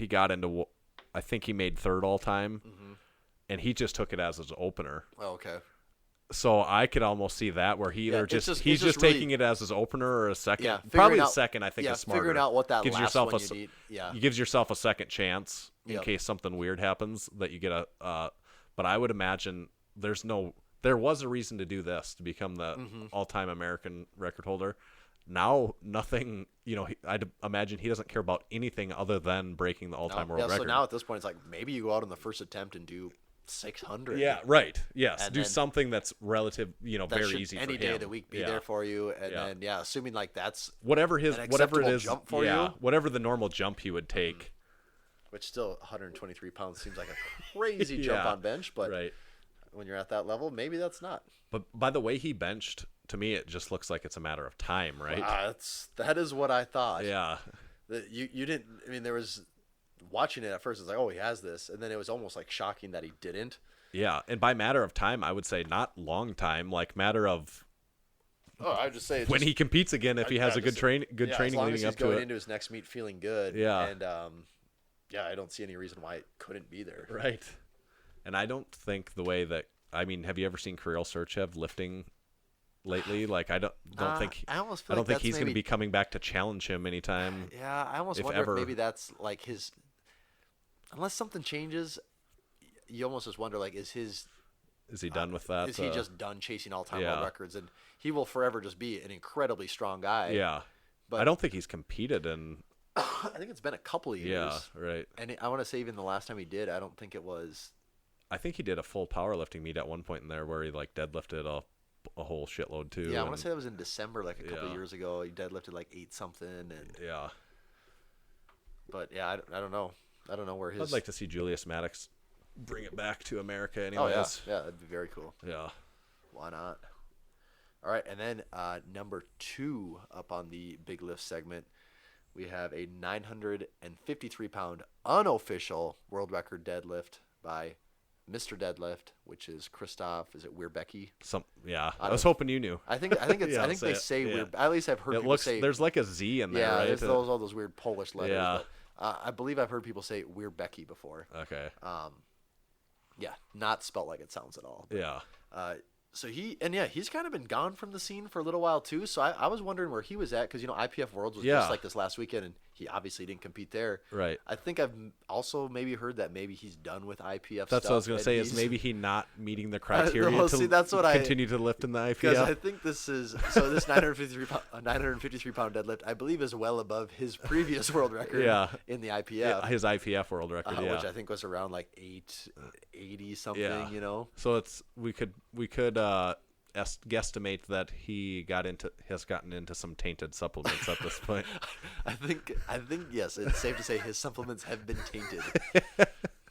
got into, I think he made third all time, and he just took it as his opener. Oh, okay. So I could almost see that where he's just taking it as his opener or a second. Yeah, probably figuring a second. I think is smarter. Figuring out what that gives last yourself one you need. Yeah, you gives yourself a second chance in Yep. case something weird happens that you get a. But I would imagine there was a reason to do this to become the all-time American record holder. Now nothing. I'd imagine he doesn't care about anything other than breaking the all-time world record. So now at this point, it's like maybe you go out on the first attempt and do 600. Yeah, right. Yes, And do then something that's relative. that Very should easy. any for day him. of the week be Yeah. there for you, and then assuming like that's whatever an it acceptable is, jump for yeah, you. whatever the normal jump he would take. Which still 123 pounds seems like a crazy jump Yeah, on bench, but right. when you're at that level, maybe that's not. But by the way he benched, to me, it just looks like it's a matter of time, right? That is what I thought. Yeah. That you didn't. I mean, there was watching it at first. It's like, oh, he has this, and then it was almost like shocking that he didn't. Yeah, and by matter of time, I would say not long time, like matter of Oh, I would just say when he competes again, if he has a good training as long leading as he's up to going it. into his next meet feeling good. Yeah. And I don't see any reason why it couldn't be there. Right. And I don't think the way that have you ever seen Kirill Serchev lifting lately? Like I don't think I almost feel I don't like think that's he's going to maybe- be coming back to challenge him anytime. Yeah, I almost if wonder ever. if maybe that's like his. Unless something changes, you almost just wonder like, is he done with that? Is he just done chasing all-time yeah. world records? And he will forever just be an incredibly strong guy. Yeah. But I don't think he's competed in. I think it's been a couple of years. Yeah, right. And I want to say even the last time he did, I don't think it was. I think he did a full powerlifting meet at one point in there where he like deadlifted a whole shitload too. Yeah, I want to say that was in December, like a couple of Yeah. years ago. He deadlifted like 8 something, and Yeah. but yeah, I don't know. I don't know where his. I'd like to see Julius Maddox bring it back to America Oh anyways. yeah, that'd be very cool. Yeah. Why not? All right, and then number 2 up on the big lift segment, we have a 953-pound unofficial world record deadlift by Mr. Deadlift, which is Christoph. Is it Weirbecky? I was hoping you knew. I think it's. Yeah, I think say they it. say Yeah. weird. At least I've heard It people looks say. there's like a Z in there, yeah, right? there's all those weird Polish letters. Yeah. But, I believe I've heard people say Weirbecky before. Okay. Yeah, not spelt like it sounds at all. Yeah. So he's kind of been gone from the scene for a little while too. So I was wondering where he was at because IPF Worlds was Yeah. just like this last weekend, and he obviously didn't compete there. Right. I think I've also maybe heard that maybe he's done with IPF. That's what I was going to say. Is he's- maybe he not meeting the criteria well, to see, that's what continue to lift in the because I IPF? think this 953 pound deadlift I believe is well above his previous world record. Yeah. In the IPF. Yeah, his IPF world record. Yeah. Which I think was around like 880 something. Yeah. So we could guesstimate that he has gotten into some tainted supplements at this point. I think yes, it's safe to say his supplements have been tainted.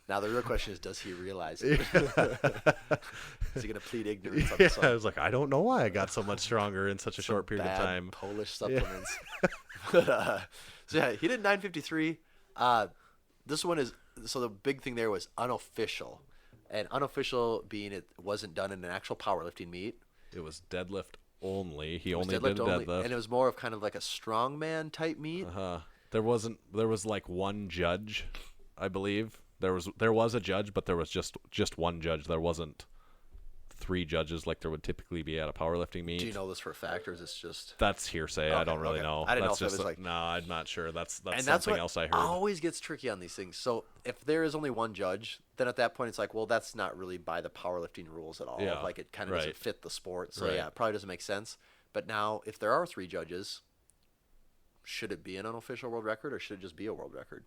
Now the real question is, does he realize it? Is he going to plead ignorance on this I one? was like, I don't know why I got so much stronger in such a short period of Bad time. Polish supplements. But, so yeah, he did 953. This one is so the big thing there was unofficial, and unofficial being it wasn't done in an actual powerlifting meet. It was deadlift only. He It was only did only, deadlift. and it was more of kind of like a strongman type meet. There was like one judge, I believe. There was a judge, but there was just one judge. There wasn't 3 judges like there would typically be at a powerlifting meet. Do you know this for a fact, or is this just? That's hearsay. I don't really know. I didn't That's know if it just was like. no, I'm not sure. That's And that's something what else I heard. always gets tricky on these things. So if there is only one judge, then at that point it's like, well, that's not really by the powerlifting rules at all. Yeah, Like it kind of doesn't right. fit the sport. So Right. yeah, it probably doesn't make sense. But now, if there are 3 judges, should it be an unofficial world record or should it just be a world record?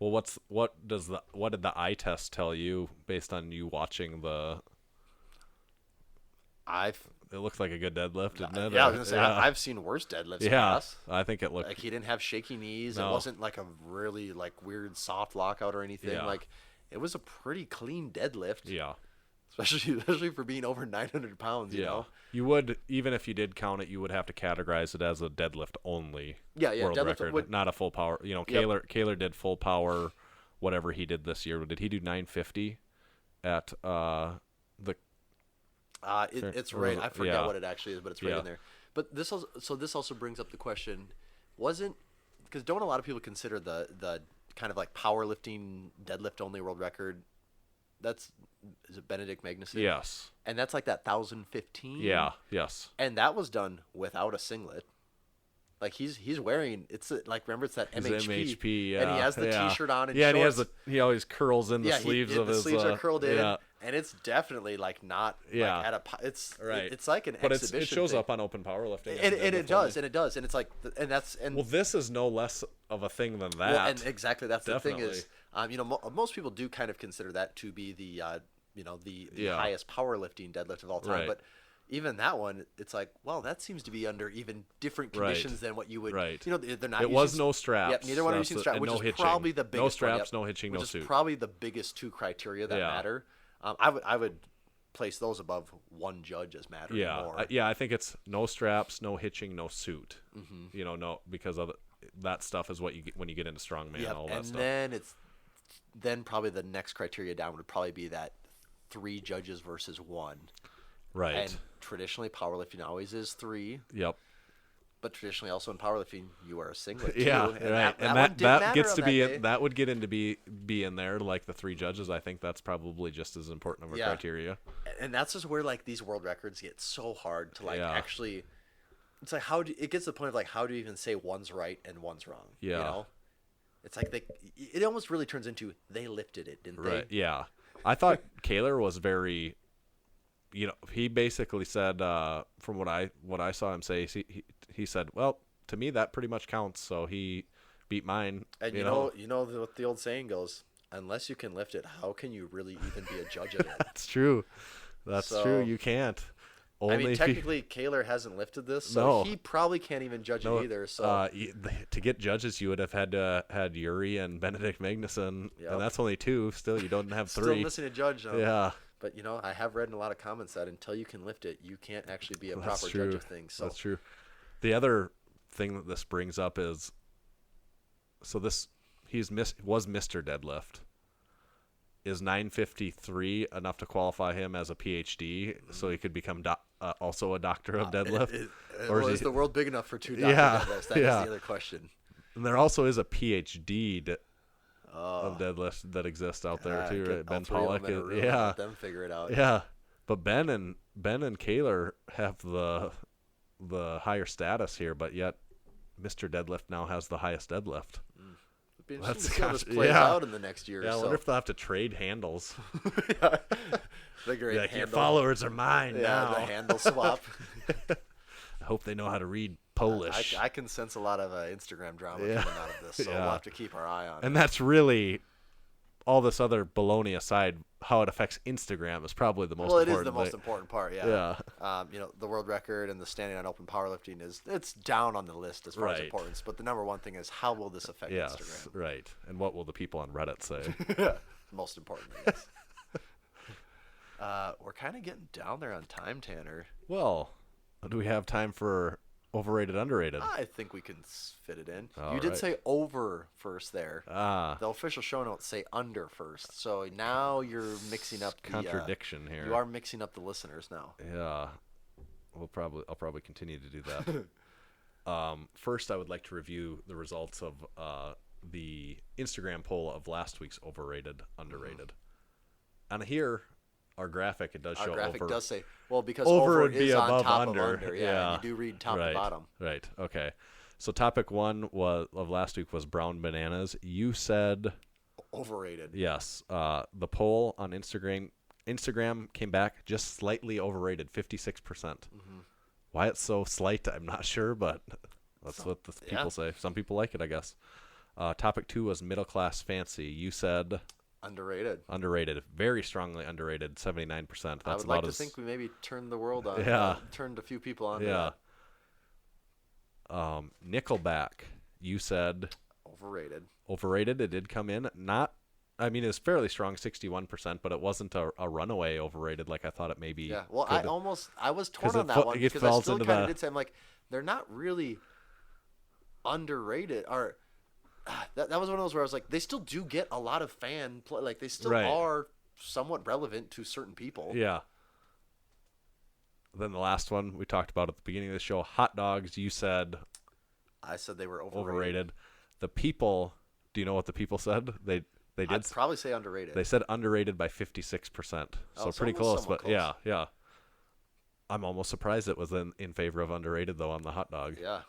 Well, what did the eye test tell you based on you watching the? It looks like a good deadlift, didn't it? Yeah, I was gonna say I've seen worse deadlifts. Yeah, Pass. I think it looked like he didn't have shaky knees. No. It wasn't like a really like weird soft lockout or anything. Yeah. Like it was a pretty clean deadlift. Yeah. Especially for being over 900 pounds. You know. You would, even if you did count it, you would have to categorize it as a deadlift only. Yeah, world deadlift record, not a full power. You know, Kaler did full power, whatever he did this year. Did he do 950 at the? It's right. I forget what it actually is, but it's right in there. But this also brings up the question: because don't a lot of people consider the kind of like powerlifting deadlift only world record? Is it Benedict Magnus? Yes. And that's like that 1,015. Yeah. Yes. And that was done without a singlet. Like he's wearing remember it's that MHP. Yeah. And he has the t-shirt on and shorts. And he always curls in the sleeves of his. The sleeves are curled in. Yeah. And it's definitely like not like at a it's right. It's like an exhibition. But it shows up on open powerlifting. And it does, and it's like well, this is no less of a thing than that. Well, and exactly that's definitely. the thing is, most people do kind of consider that to be the highest powerlifting deadlift of all time, but even that one, it's like, well, that seems to be under even different conditions than what you would. Right. You know, they're not. It was no straps. Yeah, neither one are using straps, which is probably the biggest. No straps, one, no hitching, no which suit. is probably the biggest two criteria that matter. I would place those above one judge as mattering more. I think it's no straps, no hitching, no suit. Mm-hmm. You know, no, because of that stuff is what you get when you get into strongman and all that stuff. And then probably the next criteria down would probably be that 3 judges versus 1. Right. And traditionally, powerlifting always is 3. Yep. But traditionally, also in powerlifting, you wear a singlet too. Yeah, and right. that gets to be that would get into be in there like the 3 judges. I think that's probably just as important of a criteria. And that's just where like these world records get so hard to like actually. It's like it gets to the point of like how do you even say one's right and one's wrong? Yeah. You know, it's like it almost really turns into they lifted it, didn't they? Right. Yeah. I thought Kaler was very. You know, he basically said, from what I saw him say, he said, well, to me that pretty much counts. So he beat mine. And you know what the old saying goes: unless you can lift it, how can you really even be a judge of it? That's true. That's true. You can't. Only technically, Kaler hasn't lifted this, so he probably can't even judge it either. So to get judges, you would have had Yuri and Benedict Magnuson, and that's only 2. Still, you don't have 3. Still missing a judge. Yeah. But I have read in a lot of comments that until you can lift it, you can't actually be a proper judge of things. So that's true. The other thing that this brings up is, was Mr. Deadlift. Is 953 enough to qualify him as a PhD, so he could become also a doctor of deadlift? Or is the world big enough for 2 doctor deadlifts? That is the other question. And there also is a PhD of deadlift that exists out there too, right? Ben Pollock. Let them figure it out. Yeah, but Ben and Kaler have the higher status here, but yet Mr. Deadlift now has the highest deadlift. It'd be interesting to see how this plays out in the next year. Yeah, I wonder if they'll have to trade handles. The great like, your followers are mine now. The handle swap. I hope they know how to read Polish. I can sense a lot of Instagram drama coming out of this, so we'll have to keep our eye on it. And that's really, all this other baloney aside, how it affects Instagram is probably the most important. Well, it is the most important part, yeah. The world record and the standing on open powerlifting it's down on the list as far as importance, but the number one thing is how will this affect Instagram? Right. And what will the people on Reddit say? Most important, yes. We're kind of getting down there on time, Tanner. Well, do we have time for overrated, underrated? I think we can fit it in. You did say over first there. The official show notes say under first. So now you're mixing up the contradiction here. You are mixing up the listeners now. Yeah. I'll probably continue to do that. First, I would like to review the results of the Instagram poll of last week's overrated, underrated. And here, our graphic, it does show over. Our graphic does say, well, because over would be above on top under. Of under. Yeah, you do read top and bottom. Right. Okay. So topic 1 of last week was brown bananas. You said overrated. Yes. The poll on Instagram came back just slightly overrated, 56%. Mm-hmm. Why it's so slight, I'm not sure, but that's what the people say. Some people like it, I guess. Topic 2 was middle class fancy. You said Underrated. underrated, very strongly underrated, 79%. That's I would about like to as think we maybe turned the world on. Yeah. Turned a few people on. yeah. Nickelback. You said Overrated. overrated. It did come in. Not. I mean, it's fairly strong, 61%, but it wasn't a runaway overrated like I thought it maybe. Yeah. Well, could. I was torn 'Cause on it that fa- one it because I falls still into kind of the- did say, I'm like, they're not really underrated. Or that was one of those where I was like, they still do get a lot of like they still Right. are somewhat relevant to certain people. Yeah. Then the last one we talked about at the beginning of the show, hot dogs. You said I said they were overrated. The people. Do you know what the people said? They did. I'd probably say underrated. They said underrated by 56%. So Oh, it's pretty almost close, but somewhat close. yeah. I'm almost surprised it was in favor of underrated though on the hot dog. Yeah.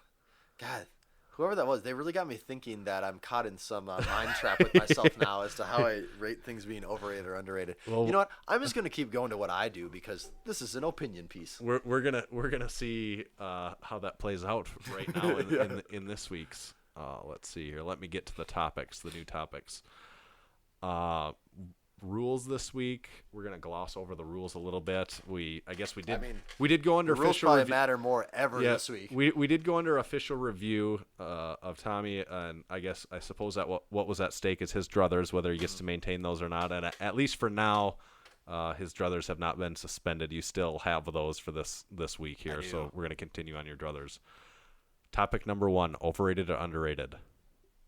God, whoever that was, they really got me thinking that I'm caught in some mind trap with myself now as to how I rate things being overrated or underrated. Well, you know what? I'm just gonna keep going to what I do because this is an opinion piece. We're gonna see how that plays out right now in this week's. Let's see here. Let me get to the topics, the new topics. Rules this week. We're gonna gloss over the rules a little bit. We did go under The rules official probably review. matter more ever Yeah, this week. we did go under official review of Tommy, and I suppose that what was at stake is his druthers, whether he gets to maintain those or not. And at least for now, his druthers have not been suspended. You still have those for this week here, so we're going to continue on your druthers. Topic number 1: overrated or underrated.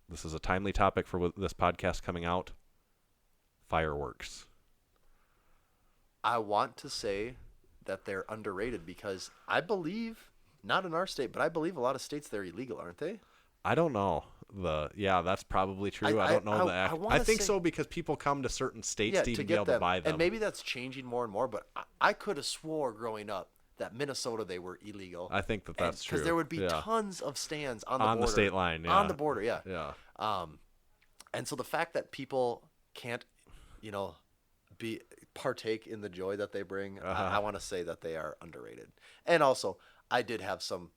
This is a timely topic for this podcast coming out. Fireworks. I want to say that they're underrated because I believe, not in our state, but I believe a lot of states they're illegal, aren't they? I don't know. That's probably true. I don't know the act. I think so because people come to certain states to even be able to buy them. And maybe that's changing more and more, but I could have swore growing up that Minnesota they were illegal. I think that's true. Because there would be tons of stands on the on border. the state line. Yeah. On the border, yeah. Yeah. And so the fact that people can't, partake in the joy that they bring, I want to say that they are underrated. And also, I did have some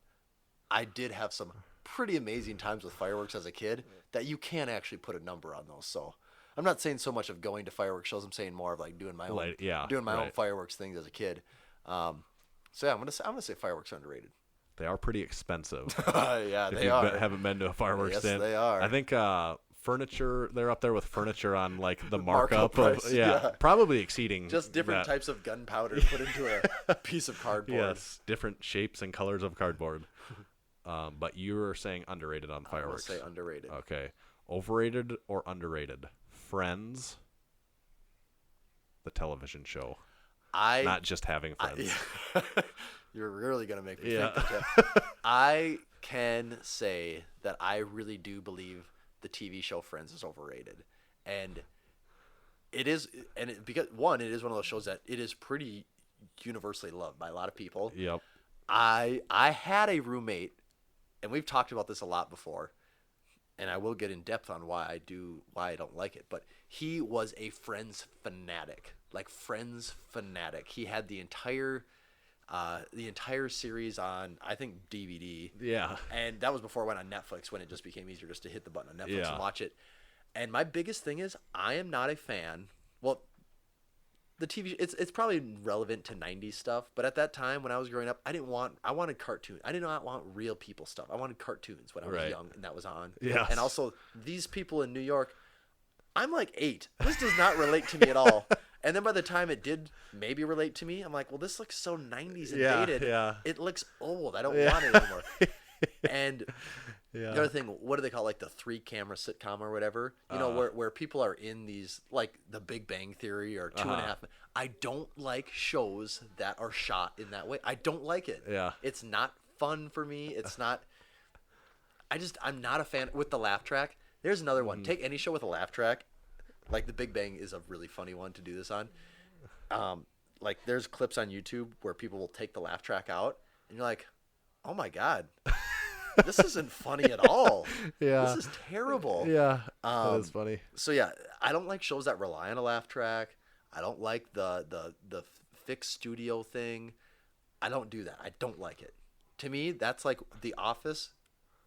pretty amazing times with fireworks as a kid that you can't actually put a number on those. So I'm not saying so much of going to fireworks shows. I'm saying more of like doing my own fireworks things as a kid. So yeah, I'm gonna say fireworks are underrated. They are pretty expensive. Yeah, if they you are. haven't been to a fireworks Yes, stand. they are. I think furniture. They're up there with furniture on like the markup price, yeah. probably exceeding Just different that. types of gunpowder put into a piece of cardboard. Yes, different shapes and colors of cardboard. But you were saying underrated on fireworks. I'm gonna say underrated. Okay, overrated or underrated? Friends, the television show. Not just having friends. You're really gonna make me Yeah. think. That. I can say that I really do believe the TV show Friends is overrated, and it is, because one, it is one of those shows that it is pretty universally loved by a lot of people. Yep. I had a roommate, and we've talked about this a lot before, and I will get in depth on why I don't like it, but he was a Friends fanatic. He had the entire series on, I think, DVD. Yeah. And that was before it went on Netflix, when it just became easier just to hit the button on Netflix Yeah. and watch it. And my biggest thing is I am not a fan. Well, the TV, it's probably relevant to 90s stuff, but at that time when I was growing up, I wanted cartoons. I did not want real people stuff. I wanted cartoons when I was young, and that was on. Yes. And also, these people in New York, I'm like 8. This does not relate to me at all. And then by the time it did maybe relate to me, I'm like, well, this looks so 90s and dated. Yeah. It looks old. I don't want it anymore. And Yeah. the other thing, what do they call, like, the 3-camera sitcom or whatever? Where people are in these, like, The Big Bang Theory or 2.5. I don't like shows that are shot in that way. I don't like it. Yeah. It's not fun for me. It's not. I'm not a fan with the laugh track. There's another one. Take any show with a laugh track. Like, The Big Bang is a really funny one to do this on. Like, there's clips on YouTube where people will take the laugh track out, and you're like, oh my God, this isn't funny at all. Yeah. This is terrible. Yeah. That is funny. So yeah, I don't like shows that rely on a laugh track. I don't like the fixed studio thing. I don't do that. I don't like it. To me, that's like The Office.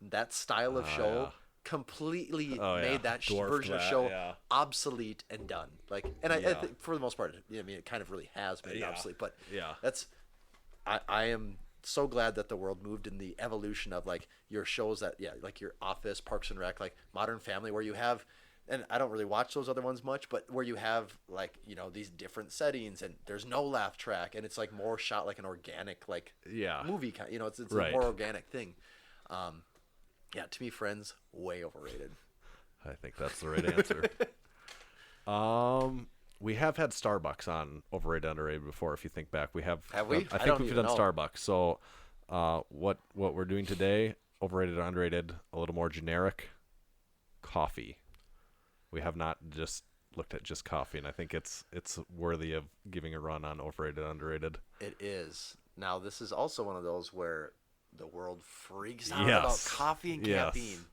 That style of show completely Oh, yeah. made that Dwarfed version of that, show yeah. obsolete and done. Like, and I Yeah. think for the most part, I mean, it kind of really has made it Yeah. obsolete. But Yeah. I am so glad that the world moved in the evolution of like your shows that like your Office, Parks and Rec, like Modern Family, where you have, and I don't really watch those other ones much, but where you have like these different settings and there's no laugh track and it's like more shot like an organic like movie kind. It's Right. a more organic thing. To me, Friends way overrated. I think that's the right answer. We have had Starbucks on Overrated Underrated before. If you think back, we have. Have we? I I think don't we've even done know. Starbucks. So, what we're doing today, Overrated or Underrated, a little more generic. Coffee. We have not just looked at just coffee, and I think it's worthy of giving a run on Overrated Underrated. It is. Now, this is also one of those where the world freaks out Yes. about coffee and Yes. caffeine.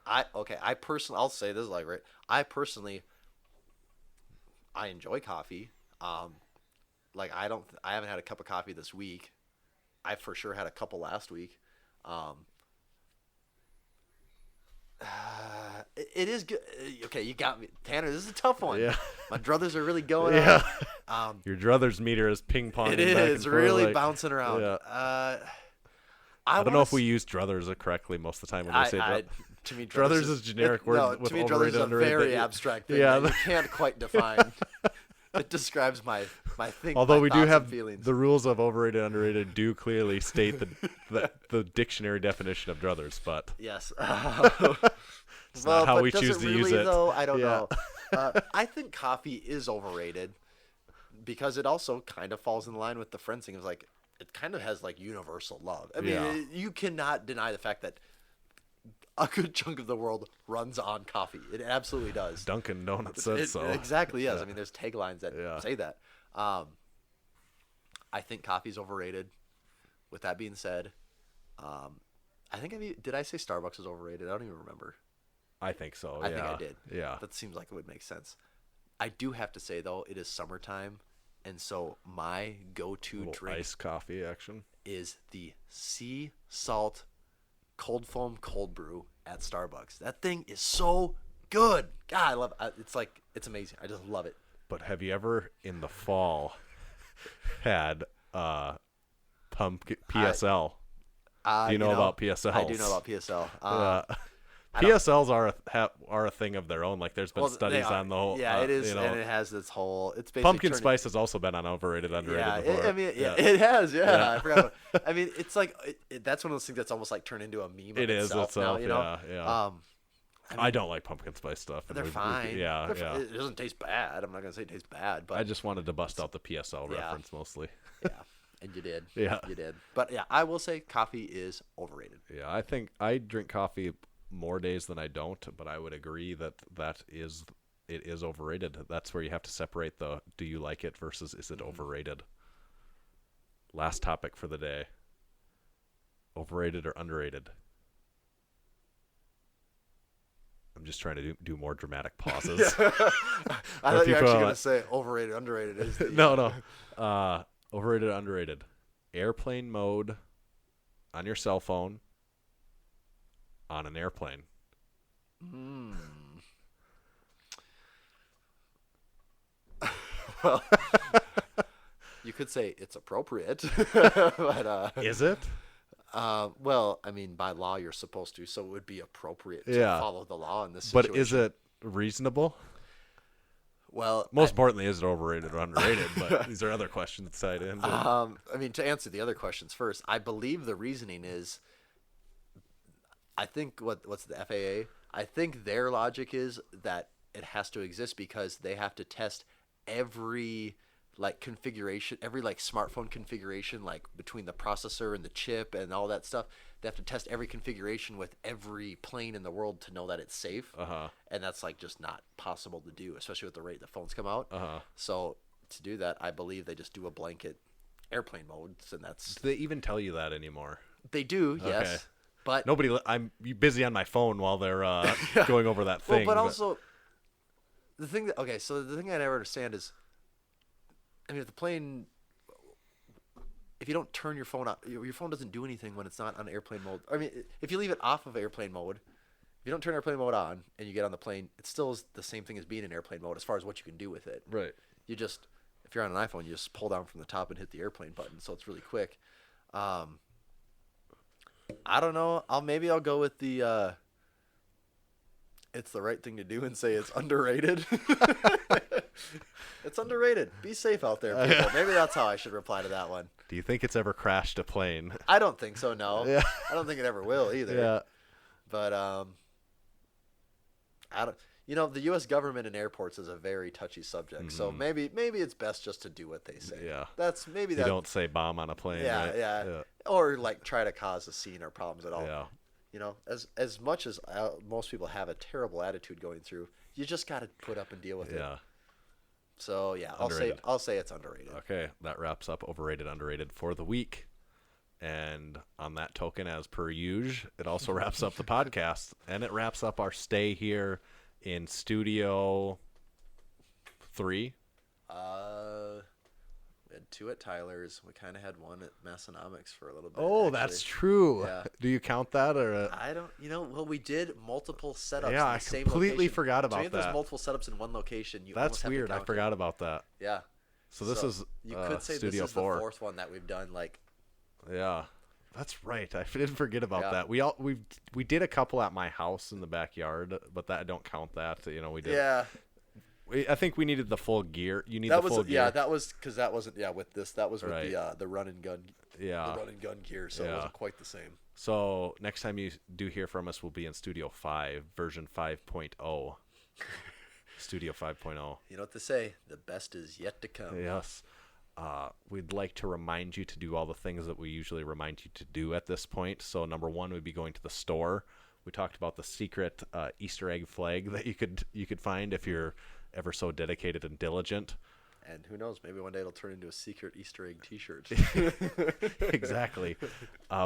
I personally, I'll say this like right. I enjoy coffee. Like I haven't had a cup of coffee this week. I for sure had a couple last week. It is good. Okay, you got me, Tanner. This is a tough one. Yeah. My druthers are really going Yeah. on. Your druthers meter is ping pong. It is really bouncing around. Yeah. I I don't know if we use druthers correctly most of the time when we say to me, druthers is generic word No, with to me, druthers overrated, is a underrated. very abstract thing Yeah. that you can't quite define. It describes my thing. Although my we do thoughts have and feelings. the rules of overrated, underrated do clearly state the dictionary definition of druthers, but Yes. it's not how but we does choose it to really, use it. Though? I don't Yeah. know. I think coffee is overrated because it also kind of falls in line with the Friends thing. It's like it kind of has like universal love. I mean, Yeah. you cannot deny the fact that a good chunk of the world runs on coffee. It absolutely does. Dunkin' Donuts said so. Exactly, yes. Yeah. I mean, there's taglines that Yeah. say that. I think coffee's overrated. With that being said, I think did I say Starbucks is overrated? I don't even remember. I think so. I think I did. Yeah. That seems like it would make sense. I do have to say, though, it is summertime, and so my go-to Little drink iced coffee action. is the sea salt cold foam cold brew at Starbucks. That thing is so good. God, I love it. It's amazing. I just love it. But have you ever in the fall had pumpkin PSL? Do you know about PSLs? I do know about PSL. PSLs are a thing of their own. Like there's been Well, studies they are. on the whole. Yeah, it is, and it has this whole. It's basically Pumpkin turned spice has also been on overrated, underrated Yeah, before. it has. Yeah, Yeah. I forgot. I mean, it's like that's one of those things that's almost like turned into a meme. It is itself now, itself, yeah. I I don't like pumpkin spice stuff. and They're fine. Yeah, They're yeah. It doesn't taste bad. I'm not gonna say it tastes bad, but I just wanted to bust out the PSL Yeah. reference mostly. yeah, and you did. Yeah. you did. But yeah, I will say coffee is overrated. Yeah, I think I drink coffee more days than I don't, but I would agree that it is overrated. That's where you have to separate the do you like it versus is it overrated. Last topic for the day. Overrated or underrated? I'm just trying to do more dramatic pauses. I thought you were actually gonna say overrated, underrated. Is the, No. Overrated or underrated? Airplane mode on your cell phone on an airplane. Well, you could say it's appropriate, but Is it? well, I mean, by law you're supposed to, so it would be appropriate to Yeah. follow the law in this But situation. is it reasonable? Well, Most importantly, is it overrated or underrated? But these are other questions tied in. I mean, to answer the other questions first, I believe the reasoning is, I think what's the FAA? I think their logic is that it has to exist because they have to test every configuration, every smartphone configuration, like between the processor and the chip and all that stuff. They have to test every configuration with every plane in the world to know that it's safe. And that's just not possible to do, especially with the rate the phones come out. So to do that, I believe they just do a blanket airplane mode, and that's Do they even tell you that anymore? they do, yes. Okay. But Nobody. I'm busy on my phone while they're going over that thing. Well, but also the thing that so the thing I never understand is, I mean, if the plane, if you don't turn your phone on, your phone doesn't do anything when it's not on airplane mode. I mean, if you leave it off of airplane mode, If you don't turn airplane mode on and you get on the plane, it still is the same thing as being in airplane mode as far as what you can do with it. Right. You just, if you're on an iPhone, you just pull down from the top and hit the airplane button, so it's really quick. I don't know. I'll go with the it's the right thing to do and say it's underrated. It's underrated. Be safe out there, people. Maybe that's how I should reply to that one. Do you think it's ever crashed a plane? I don't think so, no. Yeah. I don't think it ever will either. Yeah. But I don't. You know, the U.S. government and airports is a very touchy subject. So maybe it's best just to do what they say. Yeah. You don't say bomb on a plane. Yeah, right? yeah. Or like try to cause a scene or problems at all. Yeah. You know, as much as most people have a terrible attitude going through, you just got to put up and deal with it. Yeah. So yeah, Underrated. I'll say it's underrated. Okay, that wraps up overrated underrated for the week. And on that token, as per usual, it also wraps up the podcast, and it wraps up our stay here in Studio 3. We had 2 at Tyler's. We kind of had 1 at Massenomics for a little bit. Oh, actually. that's true. Yeah. Do you count that or? I don't. You know, well, we did multiple setups. Yeah, in I the same completely location. forgot about so if there's that. multiple setups in one location, you That's almost have to weird. I count forgot it. about that. Yeah. So this is you could say Studio this is 4. the 4th one that we've done. Like, Yeah, that's right. I didn't forget about Yeah. that. We did a couple at my house in the backyard, but that I don't count that. You know, we did. yeah, I think we needed the full gear. You need that the was full gear. that was because that wasn't with this. That was with Right. the run and gun. Yeah. The run and gun gear, so it Yeah. wasn't quite the same. So next time you do hear from us, we'll be in Studio 5, version 5.0. Studio 5.0. You know what they say? The best is yet to come. Yes. We'd like to remind you to do all the things that we usually remind you to do at this point. So number 1 would be going to the store. We talked about the secret Easter egg flag that you could find if you're ever so dedicated and diligent. And who knows? Maybe one day it'll turn into a secret Easter egg T-shirt. Exactly.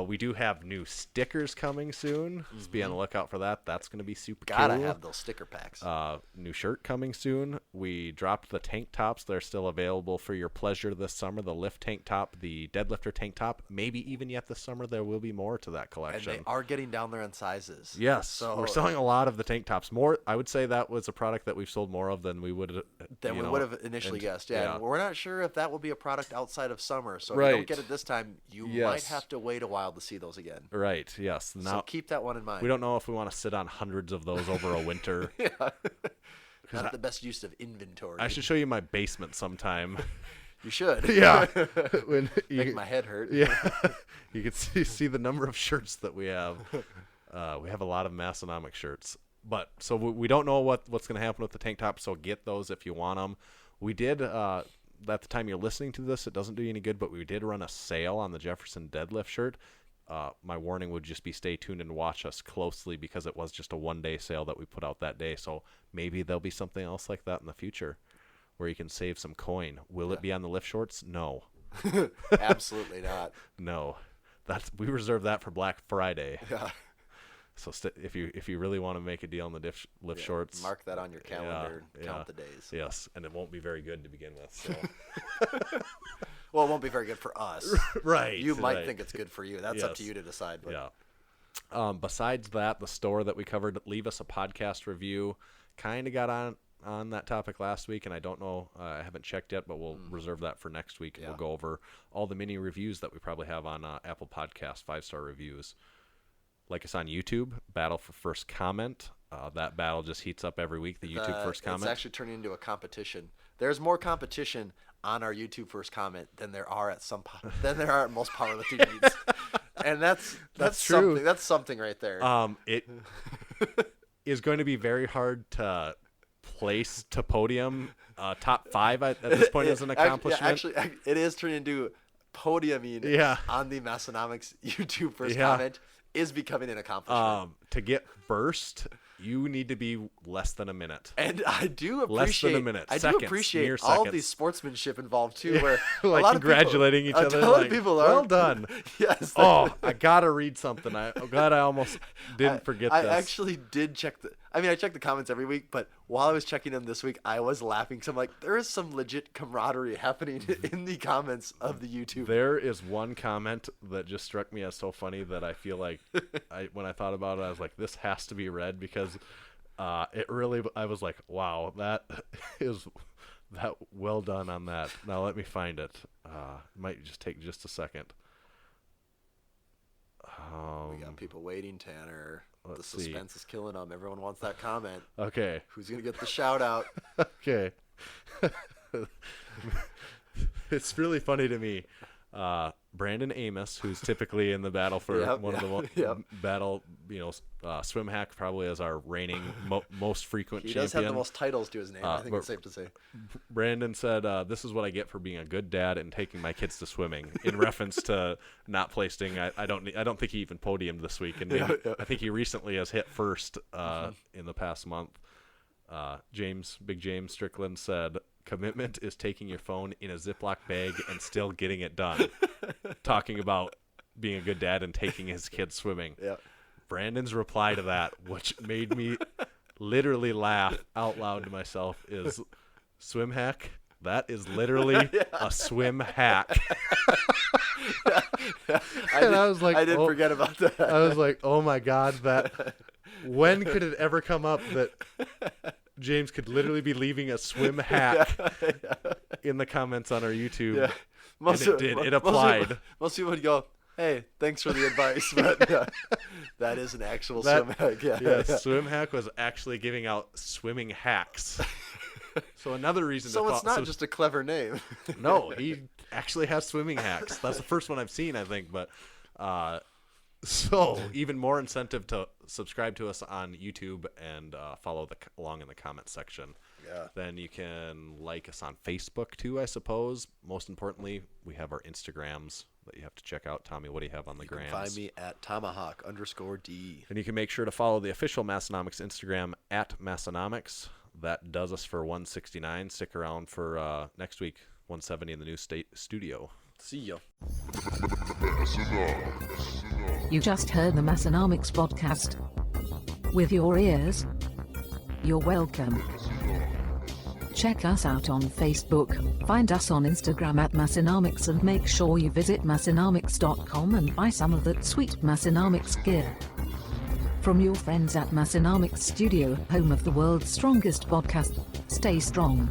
We do have new stickers coming soon. Just be on the lookout for that. That's going to be super Gotta cool. have those sticker packs. New shirt coming soon. We dropped the tank tops. They're still available for your pleasure this summer. The lift tank top, the deadlifter tank top. Maybe even yet this summer there will be more to that And collection. they are getting down there in sizes. Yes, So we're selling a lot of the tank tops. More, I would say that was a product that we've sold more of than we would. Than we would have initially guessed. Yeah. And we're not sure if that will be a product outside of summer. So if you don't get it this time, you might have to wait a while to see those again. Right. Yes. So Now keep that one in mind. we don't know if we want to sit on hundreds of those over a winter. Not the best use of inventory. I should show you my basement sometime. You should. Yeah. When Make my head hurt. Yeah. You can see the number of shirts that we have. We have a lot of Massenomics shirts. But so we don't know what's going to happen with the tank top, so get those if you want them. We did, at the time you're listening to this, it doesn't do you any good, but we did run a sale on the Jefferson deadlift shirt. My warning would just be stay tuned and watch us closely because it was just a one-day sale that we put out that day. So maybe there'll be something else like that in the future where you can save some coin. Will it be on the lift shorts? No. Absolutely not. No. We reserve that for Black Friday. Yeah. So if you really want to make a deal on the lift shorts, Mark that on your calendar and count the days. Yes, and it won't be very good to begin with. So. Well, it won't be very good for us. Right. You might think it's good for you. That's up Yes. to you to decide. But. Yeah. Besides that, the store that we covered, leave us a podcast review. Kind of got on that topic last week, and I don't know. I haven't checked yet, but we'll reserve that for next week. And we'll go over all the mini reviews that we probably have on Apple Podcasts, 5-star reviews. Like us on YouTube, Battle for First Comment. That battle just heats up every week, the YouTube First Comment. It's actually turning into a competition. There's more competition on our YouTube First Comment than there are at most powerlifting meets. And that's true. something. That's something right there. It is going to be very hard to place to podium. Top 5 at this point is an accomplishment. Actually, it is turning into podiuming on the Massenomics YouTube First Comment is becoming an accomplishment. To get first, you need to be less than a minute. And I do appreciate less than a minute. I Seconds, do appreciate mere all seconds. the sportsmanship involved too, where Like a lot congratulating of people, each other. A lot like, of people are well done. Yes. Oh, I gotta read something. I'm glad I almost didn't forget I this. actually did check I mean, I check the comments every week, but while I was checking them this week, I was laughing because I'm like, there is some legit camaraderie happening in the comments of the YouTube. There is one comment that just struck me as so funny that I feel like when I thought about it, I was like, this has to be read because it really, I was like, wow, that is that well done on that. Now let me find it. It might just take just a second. We got people waiting, Tanner. The Let's suspense see. is killing them. Everyone wants that comment. Okay. Who's going to get the shout out? Okay. It's really funny to me. Brandon Amos, who's typically in the battle for battle, swim hack probably as our reigning most frequent He champion. does have the most titles to his name. I think it's safe to say. Brandon said, "This is what I get for being a good dad and taking my kids to swimming." In reference to not placing, I don't think he even podiumed this week, and maybe, I think he recently has hit first in the past month. Big James Strickland said, "Commitment is taking your phone in a Ziploc bag and still getting it done." Talking about being a good dad and taking his kids swimming. Yeah. Brandon's reply to that, which made me literally laugh out loud to myself, is swim hack. That is literally a swim hack. I was like, I didn't forget about that. I was like, oh my God, when could it ever come up that James could literally be leaving a swim hack in the comments on our YouTube? Yeah. It applied. Most people would go, "Hey, thanks for the advice," but that is an actual swim hack. Yeah. Swim hack was actually giving out swimming hacks. So another reason. So it's not just a clever name. No, he actually has swimming hacks. That's the first one I've seen, I think. But so even more incentive to subscribe to us on YouTube and follow along in the comment section. Yeah. Then you can like us on Facebook too, I suppose. Most importantly, we have our Instagrams that you have to check out. Tommy, what do you have on the grams? You can find me at Tomahawk_D. And you can make sure to follow the official Massenomics Instagram at Massenomics. That does us for 169. Stick around for next week, 170 in the new studio. See ya. You just heard the Massenomics podcast. With your ears, you're welcome. Check us out on Facebook, find us on Instagram at Massenomics, and make sure you visit Massenomics.com and buy some of that sweet Massenomics gear. From your friends at Massenomics Studio, home of the world's strongest podcast, stay strong.